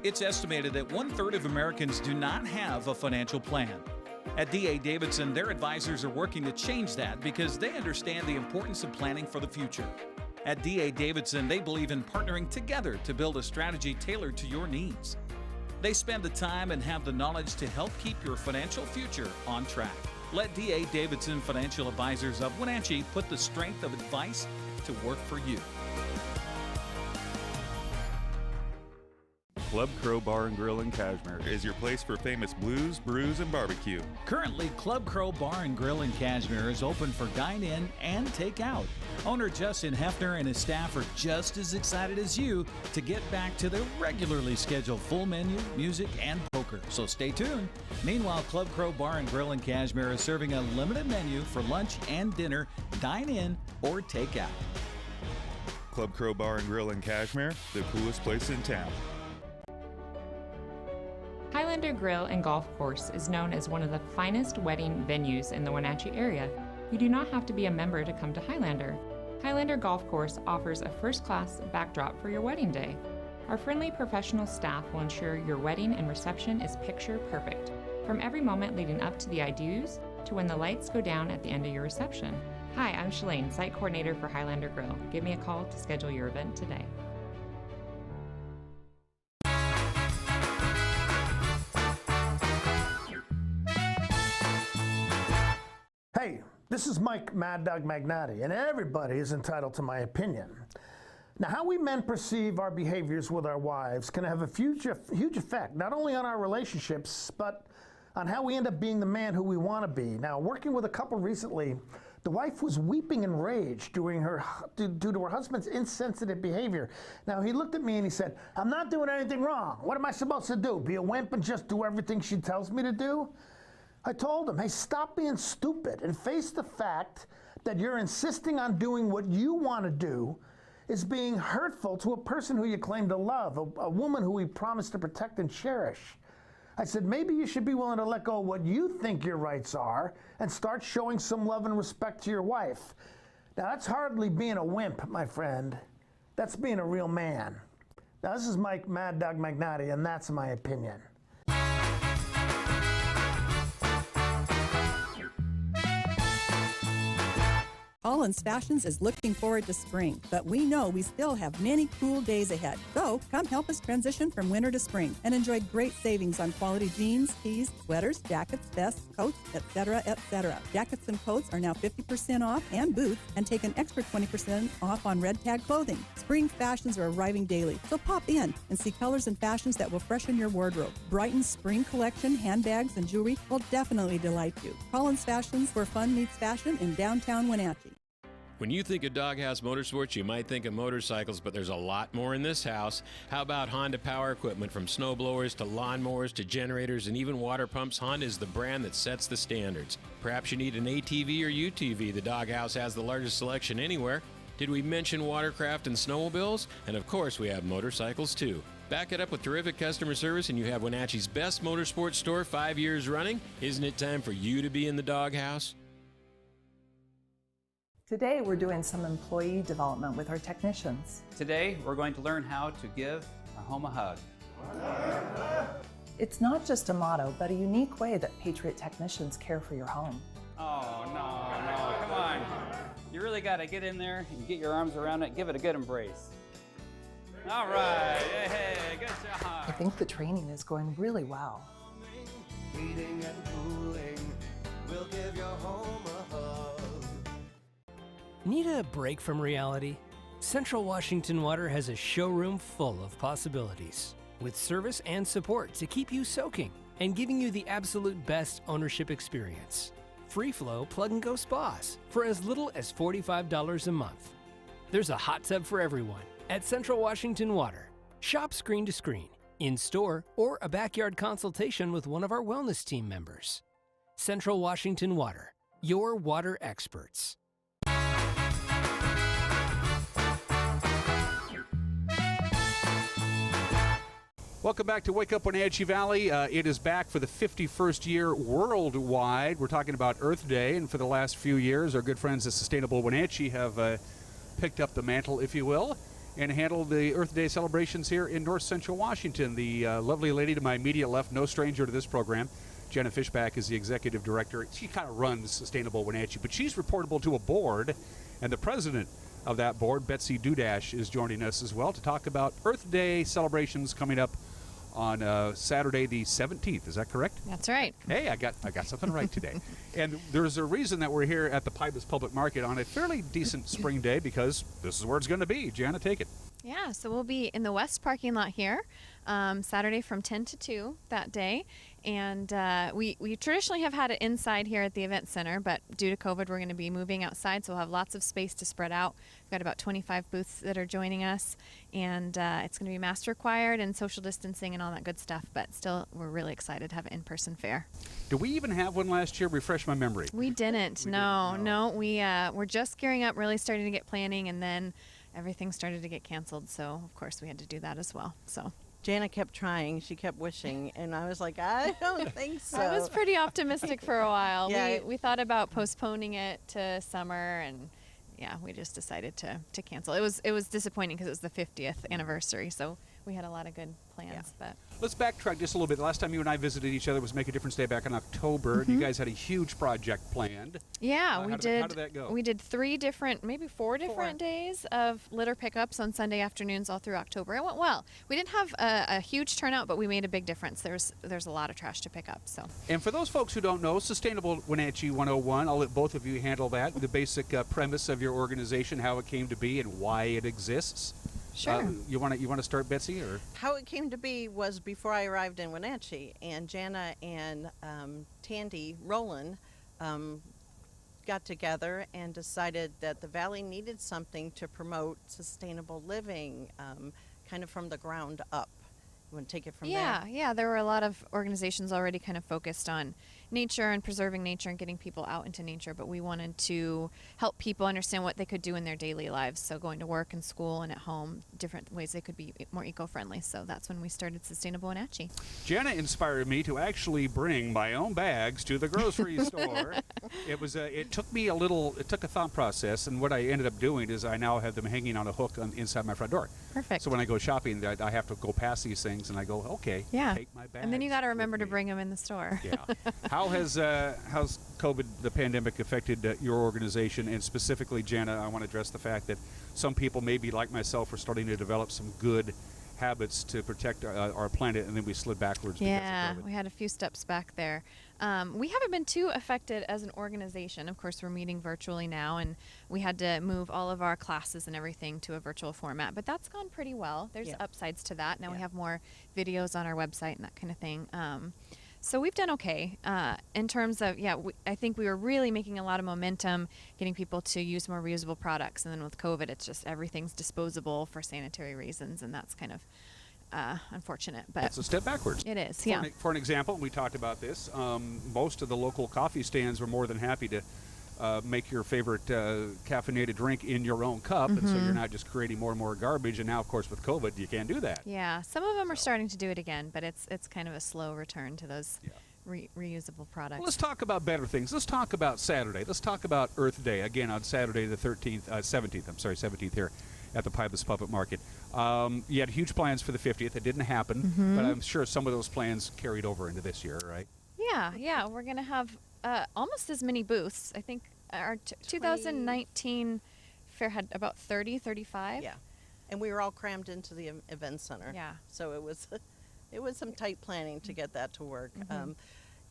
It's estimated that 1/3 of Americans do not have a financial plan. At D.A. Davidson, their advisors are working to change that because they understand the importance of planning for the future. At D.A. Davidson, they believe in partnering together to build a strategy tailored to your needs. They spend the time and have the knowledge to help keep your financial future on track. Let D.A. Davidson Financial Advisors of Wenatchee put the strength of advice to work for you. Club Crow Bar and Grill in Cashmere is your place for famous blues, brews, and barbecue. Currently, Club Crow Bar and Grill in Cashmere is open for dine-in and take-out. Owner Justin Hefner and his staff are just as excited as you to get back to their regularly scheduled full menu, music, and poker. So stay tuned. Meanwhile, Club Crow Bar and Grill in Cashmere is serving a limited menu for lunch and dinner, dine-in or take-out. Club Crow Bar and Grill in Cashmere, the coolest place in town. Highlander Grill and Golf Course is known as one of the finest wedding venues in the Wenatchee area. You do not have to be a member to come to Highlander. Highlander Golf Course offers a first-class backdrop for your wedding day. Our friendly professional staff will ensure your wedding and reception is picture perfect, from every moment leading up to the I do's to when the lights go down at the end of your reception. Hi, I'm Shalane, site coordinator for Highlander Grill. Give me a call to schedule your event today. Hey, this is Mike Mad Dog Magnotti, and everybody is entitled to my opinion. Now, how we men perceive our behaviors with our wives can have a huge effect, not only on our relationships, but on how we end up being the man who we want to be. Now, working with a couple recently, the wife was weeping in rage due to her husband's insensitive behavior. Now, he looked at me and he said, "I'm not doing anything wrong. What am I supposed to do? Be a wimp and just do everything she tells me to do?" I told him, hey, stop being stupid and face the fact that you're insisting on doing what you want to do is being hurtful to a person who you claim to love, a woman who we promised to protect and cherish. I said, maybe you should be willing to let go of what you think your rights are and start showing some love and respect to your wife. Now, that's hardly being a wimp, my friend. That's being a real man. Now, this is Mike Mad Dog Magnotti, and that's my opinion. Collins Fashions is looking forward to spring, but we know we still have many cool days ahead. So come help us transition from winter to spring and enjoy great savings on quality jeans, tees, sweaters, jackets, vests, coats, etc., etc. Jackets and coats are now 50% off, and boots, and take an extra 20% off on red tag clothing. Spring fashions are arriving daily, so pop in and see colors and fashions that will freshen your wardrobe. Brighton's spring collection, handbags, and jewelry will definitely delight you. Collins Fashions, where fun meets fashion in downtown Wenatchee. When you think of Doghouse Motorsports, you might think of motorcycles, but there's a lot more in this house. How about Honda power equipment? From snowblowers to lawnmowers to generators and even water pumps, Honda is the brand that sets the standards. Perhaps you need an ATV or UTV. The Doghouse has the largest selection anywhere. Did we mention watercraft and snowmobiles? And of course, we have motorcycles too. Back it up with terrific customer service, and you have Wenatchee's best motorsports store 5 years running. Isn't it time for you to be in the Doghouse? Today, we're doing some employee development with our technicians. Today, we're going to learn how to give our home a hug. It's not just a motto, but a unique way that Patriot technicians care for your home. Oh, no, come on. You really got to get in there and get your arms around it. Give it a good embrace. All right, hey, good job. I think the training is going really well. Heating and cooling will give your home a hug. Need a break from reality? Central Washington Water has a showroom full of possibilities, with service and support to keep you soaking and giving you the absolute best ownership experience. Free flow plug-and-go spas for as little as $45 a month. There's a hot tub for everyone at Central Washington Water. Shop screen to screen, in-store, or a backyard consultation with one of our wellness team members. Central Washington Water, your water experts. Welcome back to Wake Up Wenatchee Valley. It is back for the 51st year worldwide. We're talking about Earth Day, and for the last few years, our good friends at Sustainable Wenatchee have picked up the mantle, if you will, and handled the Earth Day celebrations here in North Central Washington. The lovely lady to my immediate left, no stranger to this program, Jana Fishback, is the executive director. She kind of runs Sustainable Wenatchee, but she's reportable to a board, and the president of that board, Betsy Dudash, is joining us as well to talk about Earth Day celebrations coming up on Saturday the 17th. Is that correct? That's right. Hey, I got something right today. And there's a reason that we're here at the Pybus Public Market on a fairly decent spring day, because this is where it's going to be. Jana, take it. Yeah, so we'll be in the west parking lot here Saturday from 10 to 2 that day. And we traditionally have had it inside here at the event center, but due to COVID, we're going to be moving outside, so we'll have lots of space to spread out. We've got about 25 booths that are joining us, and it's going to be mask required and social distancing and all that good stuff, but still, we're really excited to have an in-person fair. Did we even have one last year? Refresh my memory. We didn't. No. We're just gearing up, really starting to get planning, and then everything started to get canceled, so of course we had to do that as well. So Jana kept trying. She kept wishing, and I was like, I don't think so. I was pretty optimistic for a while. Yeah. We thought about postponing it to summer, and yeah, we just decided to cancel. It was disappointing because it was the 50th anniversary, so we had a lot of good plans. But let's backtrack just a little bit. The last time you and I visited each other was Make a Difference Day back in October. You guys had a huge project planned. Yeah, we did. How did that go? We did 3 different, maybe 4 different days of litter pickups on Sunday afternoons all through October. It went well. We didn't have a huge turnout, but we made a big difference. There's a lot of trash to pick up. So. And for those folks who don't know, Sustainable Wenatchee 101, I'll let both of you handle that. The basic premise of your organization, how it came to be, and why it exists. Sure. You want to start, Betsy, or? How it came to be was before I arrived in Wenatchee, and Jana and Tandy Rowland got together and decided that the Valley needed something to promote sustainable living, kind of from the ground up. You want to take it from there? Yeah. There were a lot of organizations already kind of focused on nature and preserving nature and getting people out into nature, but we wanted to help people understand what they could do in their daily lives. So going to work and school and at home, different ways they could be more eco-friendly. So that's when we started Sustainable Wenatchee. Jana inspired me to actually bring my own bags to the grocery store. It took me it took a thought process, and what I ended up doing is I now have them hanging on a hook inside my front door. Perfect. So when I go shopping, I have to go past these things, and I go, okay, take my bag. And then you got to remember to bring them in the store. Yeah. How's COVID, the pandemic, affected your organization? And specifically, Jana, I want to address the fact that some people, maybe like myself, are starting to develop some good habits to protect our planet, and then we slid backwards because of COVID. We had a few steps back there. We haven't been too affected as an organization. Of course, we're meeting virtually now, and we had to move all of our classes and everything to a virtual format, but that's gone pretty well. There's upsides to that. Now we have more videos on our website and that kind of thing. So we've done okay in terms of, I think we were really making a lot of momentum getting people to use more reusable products. And then with COVID, it's just everything's disposable for sanitary reasons. And that's kind of unfortunate. But it's a step backwards. It is, For an example, we talked about this. Most of the local coffee stands were more than happy to make your favorite caffeinated drink in your own cup, and so you're not just creating more and more garbage. And now, of course, with COVID, you can't do that. Yeah, some of them are starting to do it again, but it's kind of a slow return to those reusable products. Well, let's talk about better things. Let's talk about Saturday. Let's talk about Earth Day, again, on Saturday the 17th here at the Pybus Puppet Market. You had huge plans for the 50th. It didn't happen, but I'm sure some of those plans carried over into this year, right? Yeah, we're going to have almost as many booths. I think our 2019 fair had about 30, 35. Yeah, and we were all crammed into the event center. Yeah. So it was some tight planning to get that to work.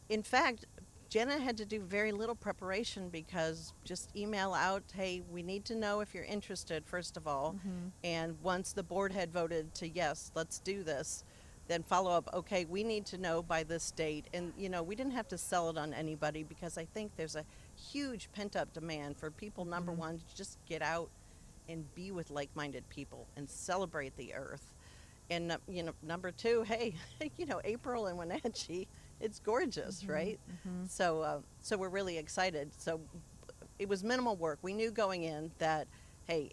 In fact, Jana had to do very little preparation because just email out, hey, we need to know if you're interested, first of all. And once the board had voted to yes, let's do this, then follow up, okay, we need to know by this date. And, we didn't have to sell it on anybody because I think there's a huge pent-up demand for people, number one, to just get out and be with like-minded people and celebrate the earth. And, number two, hey, April in Wenatchee, it's gorgeous, right? So we're really excited. So it was minimal work. We knew going in that, hey,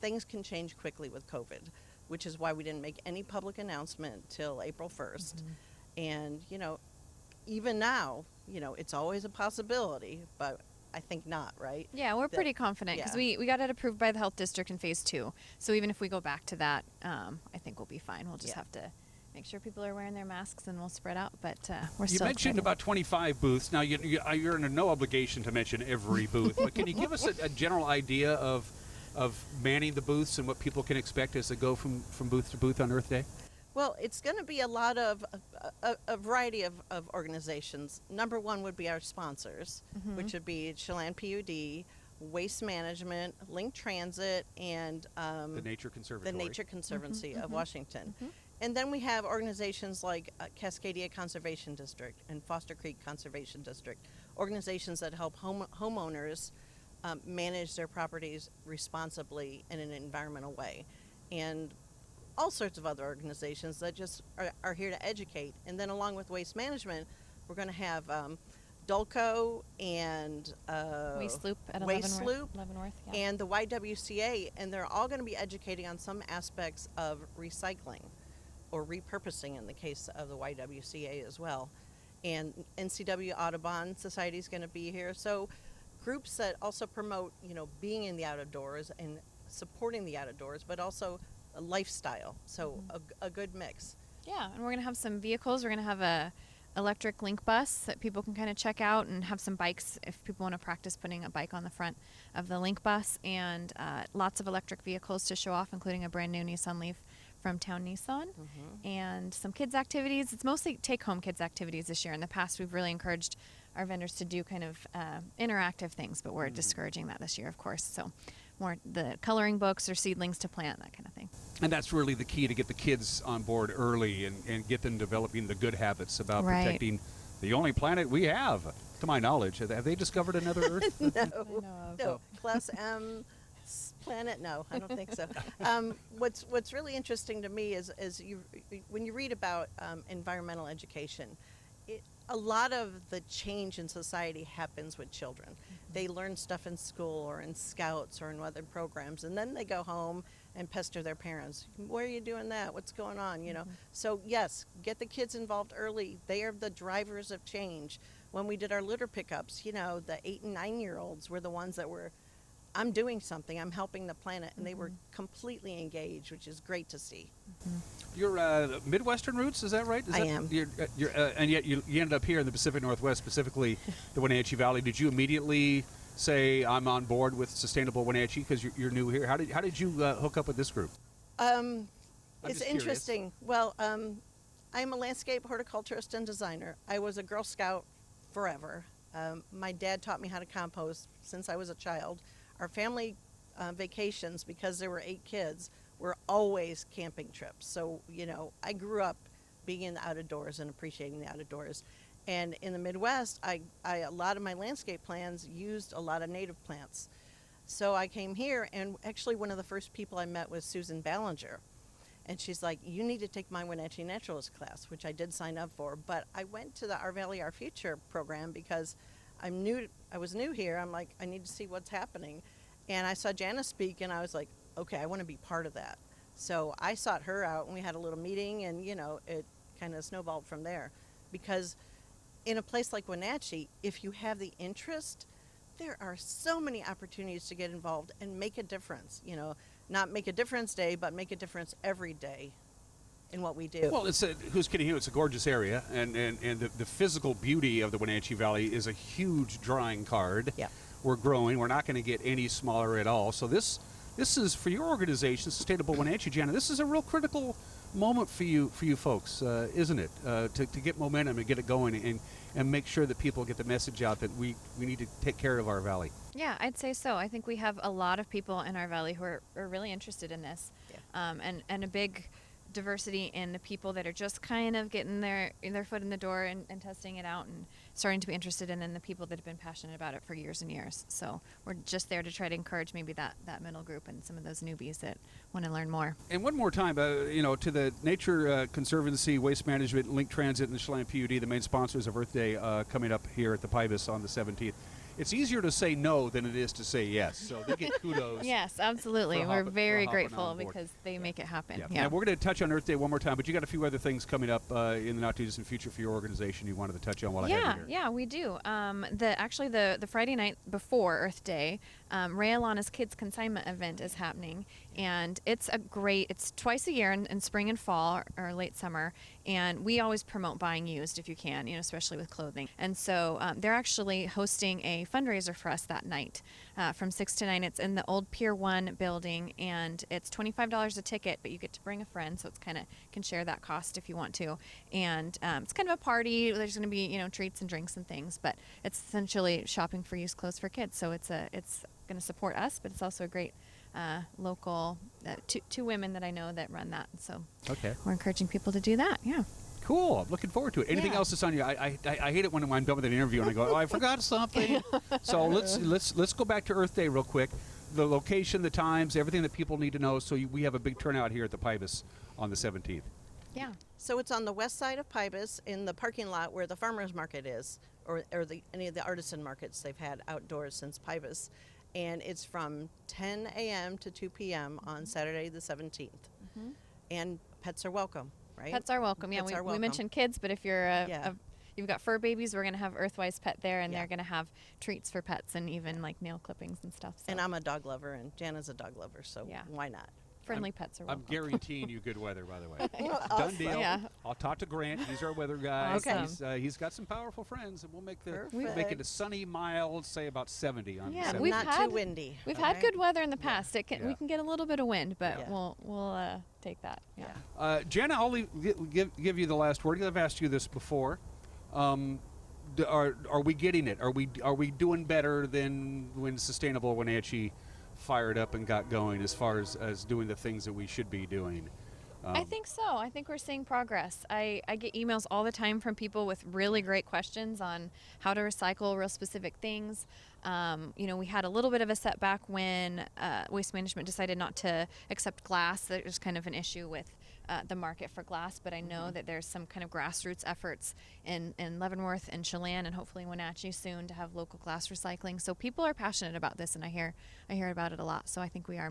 things can change quickly with COVID, which is why we didn't make any public announcement till April 1st. And, even now, it's always a possibility, but I think not, right? Yeah, we're pretty confident because we got it approved by the health district in phase 2. So even if we go back to that, I think we'll be fine. We'll just have to make sure people are wearing their masks and we'll spread out. But we're still You mentioned excited. about 25 booths. Now, you're under no obligation to mention every booth, but can you give us a general idea of manning the booths and what people can expect as they go from booth to booth on Earth Day? Well, it's going to be a lot of a variety of organizations. Number one would be our sponsors, which would be Chelan PUD, Waste Management, Link Transit, and the Nature Conservatory. The Nature Conservancy of Washington. And then we have organizations like Cascadia Conservation District and Foster Creek Conservation District, organizations that help homeowners manage their properties responsibly in an environmental way. And all sorts of other organizations that just are here to educate. And then along with Waste Management, we're going to have Dulco and Waste Loop at Waste Loop Leavenworth, and the YWCA, and they're all going to be educating on some aspects of recycling or repurposing in the case of the YWCA as well. And NCW Audubon Society is going to be here. So groups that also promote, being in the outdoors and supporting the outdoors, but also a lifestyle. So a good mix. Yeah, and we're going to have some vehicles. We're going to have a electric link bus that people can kind of check out, and have some bikes if people want to practice putting a bike on the front of the link bus, and lots of electric vehicles to show off, including a brand new Nissan Leaf from Town Nissan, and some kids activities. It's mostly take-home kids activities this year. In the past, we've really encouraged our vendors to do kind of interactive things, but we're discouraging that this year, of course. So more the coloring books or seedlings to plant, that kind of thing. And that's really the key, to get the kids on board early and get them developing the good habits about protecting the only planet we have, to my knowledge. Have they discovered another Earth? No. Class M planet? No, I don't think so. What's really interesting to me is when you read about environmental education, a lot of the change in society happens with children. They learn stuff in school or in scouts or in other programs, and then they go home and pester their parents. Why are you doing that? What's going on? So yes, get the kids involved early. They are the drivers of change. When we did our litter pickups, the 8 and 9-year-olds were the ones that were, I'm doing something, I'm helping the planet, and they were completely engaged, which is great to see. You're Midwestern roots, is that right? I am. And yet you ended up here in the Pacific Northwest, specifically the Wenatchee Valley. Did you immediately say, I'm on board with Sustainable Wenatchee because you're new here? How did you hook up with this group? It's interesting. Well, I'm a landscape horticulturist and designer. I was a Girl Scout forever. My dad taught me how to compost since I was a child. Our family vacations, because there were 8 kids, were always camping trips. So, I grew up being in the outdoors and appreciating the outdoors. And in the Midwest, a lot of my landscape plans used a lot of native plants. So I came here, and actually one of the first people I met was Susan Ballinger. And she's like, you need to take my Wenatchee Naturalist class, which I did sign up for. But I went to the Our Valley, Our Future program because I was new here. I'm like, I need to see what's happening. And I saw Jana speak, and I was like, okay, I want to be part of that. So I sought her out, and we had a little meeting, and, you know, it kind of snowballed from there. Because in a place like Wenatchee, if you have the interest, there are so many opportunities to get involved and make a difference, you know. Not make a difference day, but make a difference every day in what we do. Well, who's kidding you? It's a gorgeous area, and the physical beauty of the Wenatchee Valley is a huge drawing card. Yeah. We're growing. We're not going to get any smaller at all. So this is, for your organization, Sustainable Wenatchee, Jana, this is a real critical moment for you folks, isn't it? To get momentum and get it going and make sure that people get the message out that we need to take care of our valley. Yeah, I'd say so. I think we have a lot of people in our valley who are really interested in this, and a big diversity in the people that are just kind of getting their foot in the door and testing it out and starting to be interested in, and the people that have been passionate about it for years and years. So we're just there to try to encourage maybe that middle group and some of those newbies that want to learn more. And one more time, to the Nature Conservancy, Waste Management, Link Transit, and the Chelan PUD, the main sponsors of Earth Day, coming up here at the Pybus on the 17th. It's easier to say no than it is to say yes, so they get kudos. Yes, absolutely. We're very grateful because they make it happen. Yeah. And we're going to touch on Earth Day one more time, but you got a few other things coming up in the not-too-distant future for your organization you wanted to touch on while I have you here. Yeah, we do. The Friday night before Earth Day, Ray Alana's Kids Consignment event is happening, and it's twice a year in spring and fall or late summer, and we always promote buying used if you can, especially with clothing. And so they're actually hosting a fundraiser for us that night from 6 to 9. It's in the old Pier 1 building, and it's $25 a ticket, but you get to bring a friend, so it's kind of can share that cost if you want to. And it's kind of a party. There's going to be treats and drinks and things, but it's essentially shopping for used clothes for kids. So it's going to support us, but it's also a great local two women that I know that run that. So we're encouraging people to do that. Yeah. Cool. I'm looking forward to it. Anything else that's on you? I hate it when I'm done with an interview and I go, oh, I forgot something. So let's go back to Earth Day real quick. The location, the times, everything that people need to know. So we have a big turnout here at the Pybus on the 17th. Yeah. So it's on the west side of Pybus in the parking lot where the farmers market is, or any of the artisan markets they've had outdoors since Pybus. And it's from 10 a.m. to 2 p.m. on Saturday the 17th. Mm-hmm. And pets are welcome, right? Pets are welcome. Yeah, we mentioned kids, but if you're you've got fur babies, we're going to have Earthwise Pet there, and they're going to have treats for pets and even like nail clippings and stuff. So. And I'm a dog lover, and Jana's a dog lover, so why not? Friendly pets are welcome. I'm guaranteeing you good weather, by the way. Done deal. Yeah. I'll talk to Grant. He's our weather guy. Awesome. He's got some powerful friends, and we'll make it a sunny, mild, say about 70 on the 70. We've not too windy. We've had good weather in the past. We can get a little bit of wind, but we'll take that. Yeah. Jana, I'll give you the last word. I've asked you this before. Are we getting it? Are we doing better than when Sustainable Wenatchee fired up and got going as far as doing the things that we should be doing? I think so. I think we're seeing progress. I get emails all the time from people with really great questions on how to recycle real specific things. We had a little bit of a setback when Waste Management decided not to accept glass. There's kind of an issue with the market for glass, but I know that there's some kind of grassroots efforts in Leavenworth and Chelan and hopefully Wenatchee soon to have local glass recycling. So people are passionate about this, and I hear about it a lot. So I think we are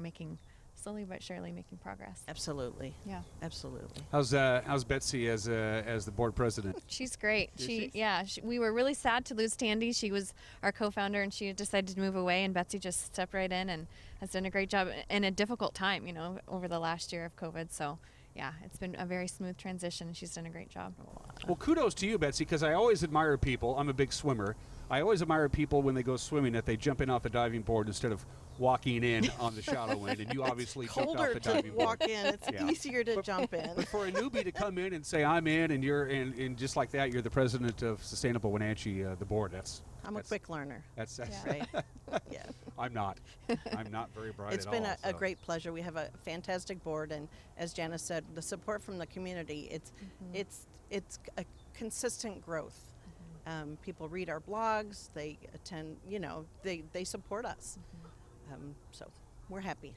slowly but surely making progress. Absolutely. Yeah. Absolutely. How's Betsy as the board president? She's great. We were really sad to lose Tandy. She was our co-founder, and she decided to move away, and Betsy just stepped right in and has done a great job in a difficult time, over the last year of COVID. So yeah, it's been a very smooth transition, and she's done a great job. Well, kudos to you, Betsy, because I always admire people. I'm a big swimmer. I always admire people when they go swimming that they jump in off the diving board instead of walking in on the shallow end, and you obviously jumped off the diving board. Walk in. It's easier to jump in. But for a newbie to come in and say, I'm in, and you're and just like that, you're the president of Sustainable Wenatchee, the board. I'm a quick learner. That's right. Yeah. I'm not. I'm not very bright It's at been all. a great pleasure. We have a fantastic board, and as Jana said, the support from the community. It's a consistent growth. People read our blogs. They attend. They support us. So we're happy.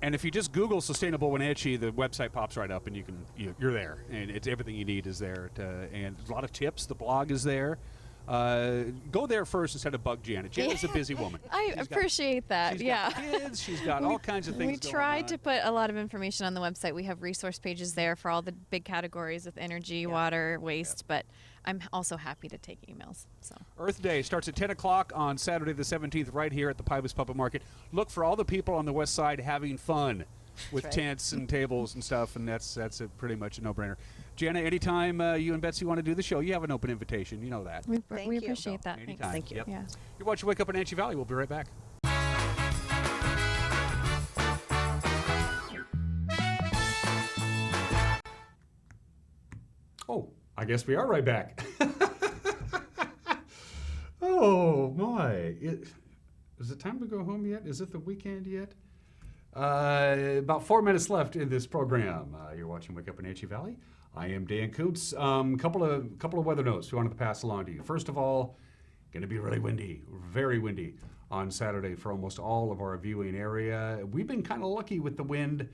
And if you just Google Sustainable Wenatchee, the website pops right up, and you're there, and it's everything you need is there. And a lot of tips. The blog is there. Go there first instead of bug Janet. Janet's a busy woman. I appreciate that. She's yeah. got kids. She's got all kinds of things. We going tried on. to put a lot of information on the website. We have resource pages there for all the big categories with energy, water, waste, but I'm also happy to take emails. So Earth Day starts at 10 o'clock on Saturday the 17th right here at the Pybus Puppet Market. Look for all the people on the west side having fun with right. tents and tables and stuff, and that's pretty much a no-brainer. Jana, anytime you and Betsy want to do the show, you have an open invitation. You know that. we you. appreciate that. Anytime. Thank you. Yep. Yeah. You're watching Wake Up in Wenatchee Valley. We'll be right back. Oh, I guess we are right back. Oh, my. Is it time to go home yet? Is it the weekend yet? About 4 minutes left in this program. You're watching Wake Up in Wenatchee Valley. I am Dan Kuntz. Couple of weather notes we wanted to pass along to you. First of all, going to be really windy, very windy on Saturday for almost all of our viewing area. We've been kind of lucky with the wind.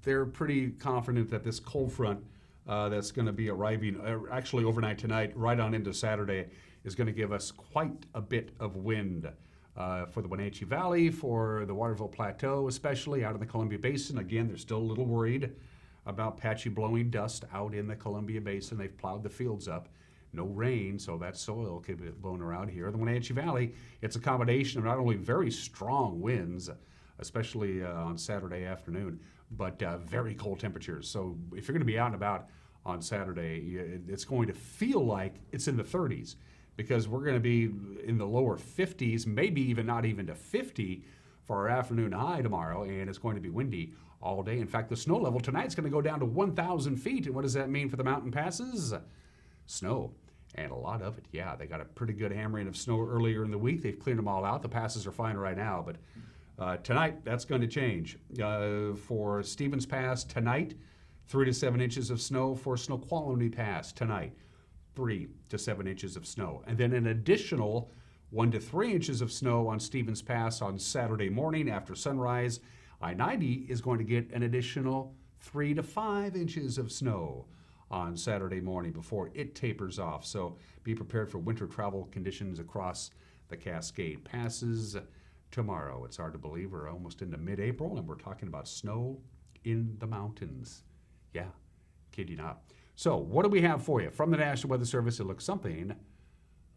They're pretty confident that this cold front that's going to be arriving actually overnight tonight, right on into Saturday, is going to give us quite a bit of wind for the Wenatchee Valley, for the Waterville Plateau, especially out in the Columbia Basin. Again, they're still a little worried about patchy blowing dust out in the Columbia Basin. They've plowed the fields up. No rain, so that soil could be blown around here. The Wenatchee Valley, it's a combination of not only very strong winds, especially on Saturday afternoon, but very cold temperatures. So if you're going to be out and about on Saturday, it's going to feel like it's in the 30s, because we're going to be in the lower 50s, maybe even not even to 50 for our afternoon high tomorrow, and it's going to be windy all day. In fact, the snow level tonight's going to go down to 1,000 feet, and what does that mean for the mountain passes? Snow, and a lot of it. Yeah, they got a pretty good hammering of snow earlier in the week. They've cleared them all out. The passes are fine right now, but tonight, that's going to change. For Stevens Pass tonight, 3 to 7 inches of snow. For Snoqualmie Pass tonight, 3 to 7 inches of snow. And then an additional 1 to 3 inches of snow on Stevens Pass on Saturday morning after sunrise. I-90 is going to get an additional 3 to 5 inches of snow on Saturday morning before it tapers off. So be prepared for winter travel conditions across the Cascade Passes tomorrow. It's hard to believe we're almost into mid-April and we're talking about snow in the mountains. Yeah, kid you not. So what do we have for you? From the National Weather Service, it looks something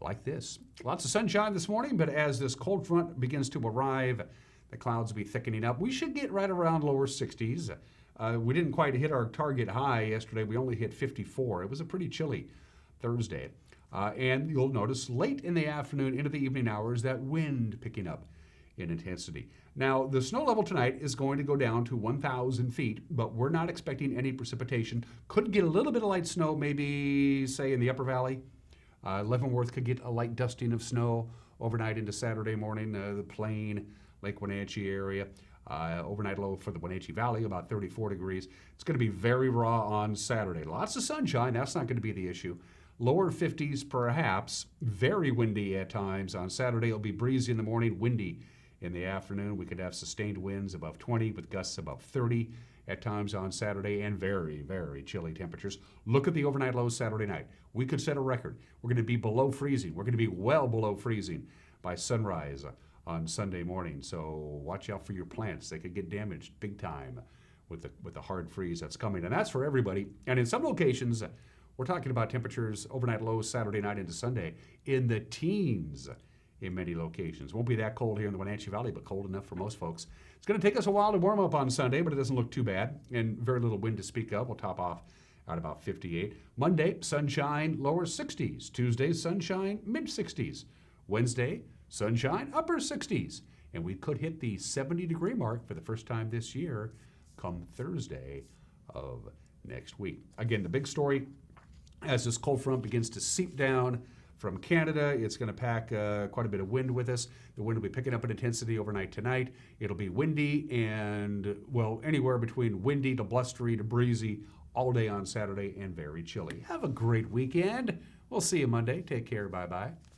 like this. Lots of sunshine this morning, but as this cold front begins to arrive, the clouds will be thickening up. We should get right around lower 60s. We didn't quite hit our target high yesterday. We only hit 54. It was a pretty chilly Thursday. And you'll notice late in the afternoon into the evening hours, that wind picking up in intensity. Now, the snow level tonight is going to go down to 1,000 feet, but we're not expecting any precipitation. Could get a little bit of light snow, maybe, say, in the Upper Valley. Leavenworth could get a light dusting of snow overnight into Saturday morning, the Plain, Lake Wenatchee area. Overnight low for the Wenatchee Valley, about 34 degrees. It's going to be very raw on Saturday. Lots of sunshine. That's not going to be the issue. Lower 50s, perhaps. Very windy at times. On Saturday, it'll be breezy in the morning, windy in the afternoon. We could have sustained winds above 20 with gusts above 30 at times on Saturday, and very, very chilly temperatures. Look at the overnight lows Saturday night. We could set a record. We're going to be below freezing. We're going to be well below freezing by sunrise on Sunday morning. So watch out for your plants. They could get damaged big time with the hard freeze that's coming. And that's for everybody. And in some locations, we're talking about temperatures overnight lows Saturday night into Sunday in the teens in many locations. Won't be that cold here in the Wenatchee Valley, but cold enough for most folks. It's going to take us a while to warm up on Sunday, but it doesn't look too bad, and very little wind to speak of. We'll top off at about 58. Monday, sunshine, lower 60s. Tuesday, sunshine, mid-60s. Wednesday, sunshine, upper 60s. And we could hit the 70-degree mark for the first time this year come Thursday of next week. Again, the big story, as this cold front begins to seep down from Canada. It's going to pack quite a bit of wind with us. The wind will be picking up in intensity overnight tonight. It'll be windy and, well, anywhere between windy to blustery to breezy all day on Saturday and very chilly. Have a great weekend. We'll see you Monday. Take care. Bye-bye.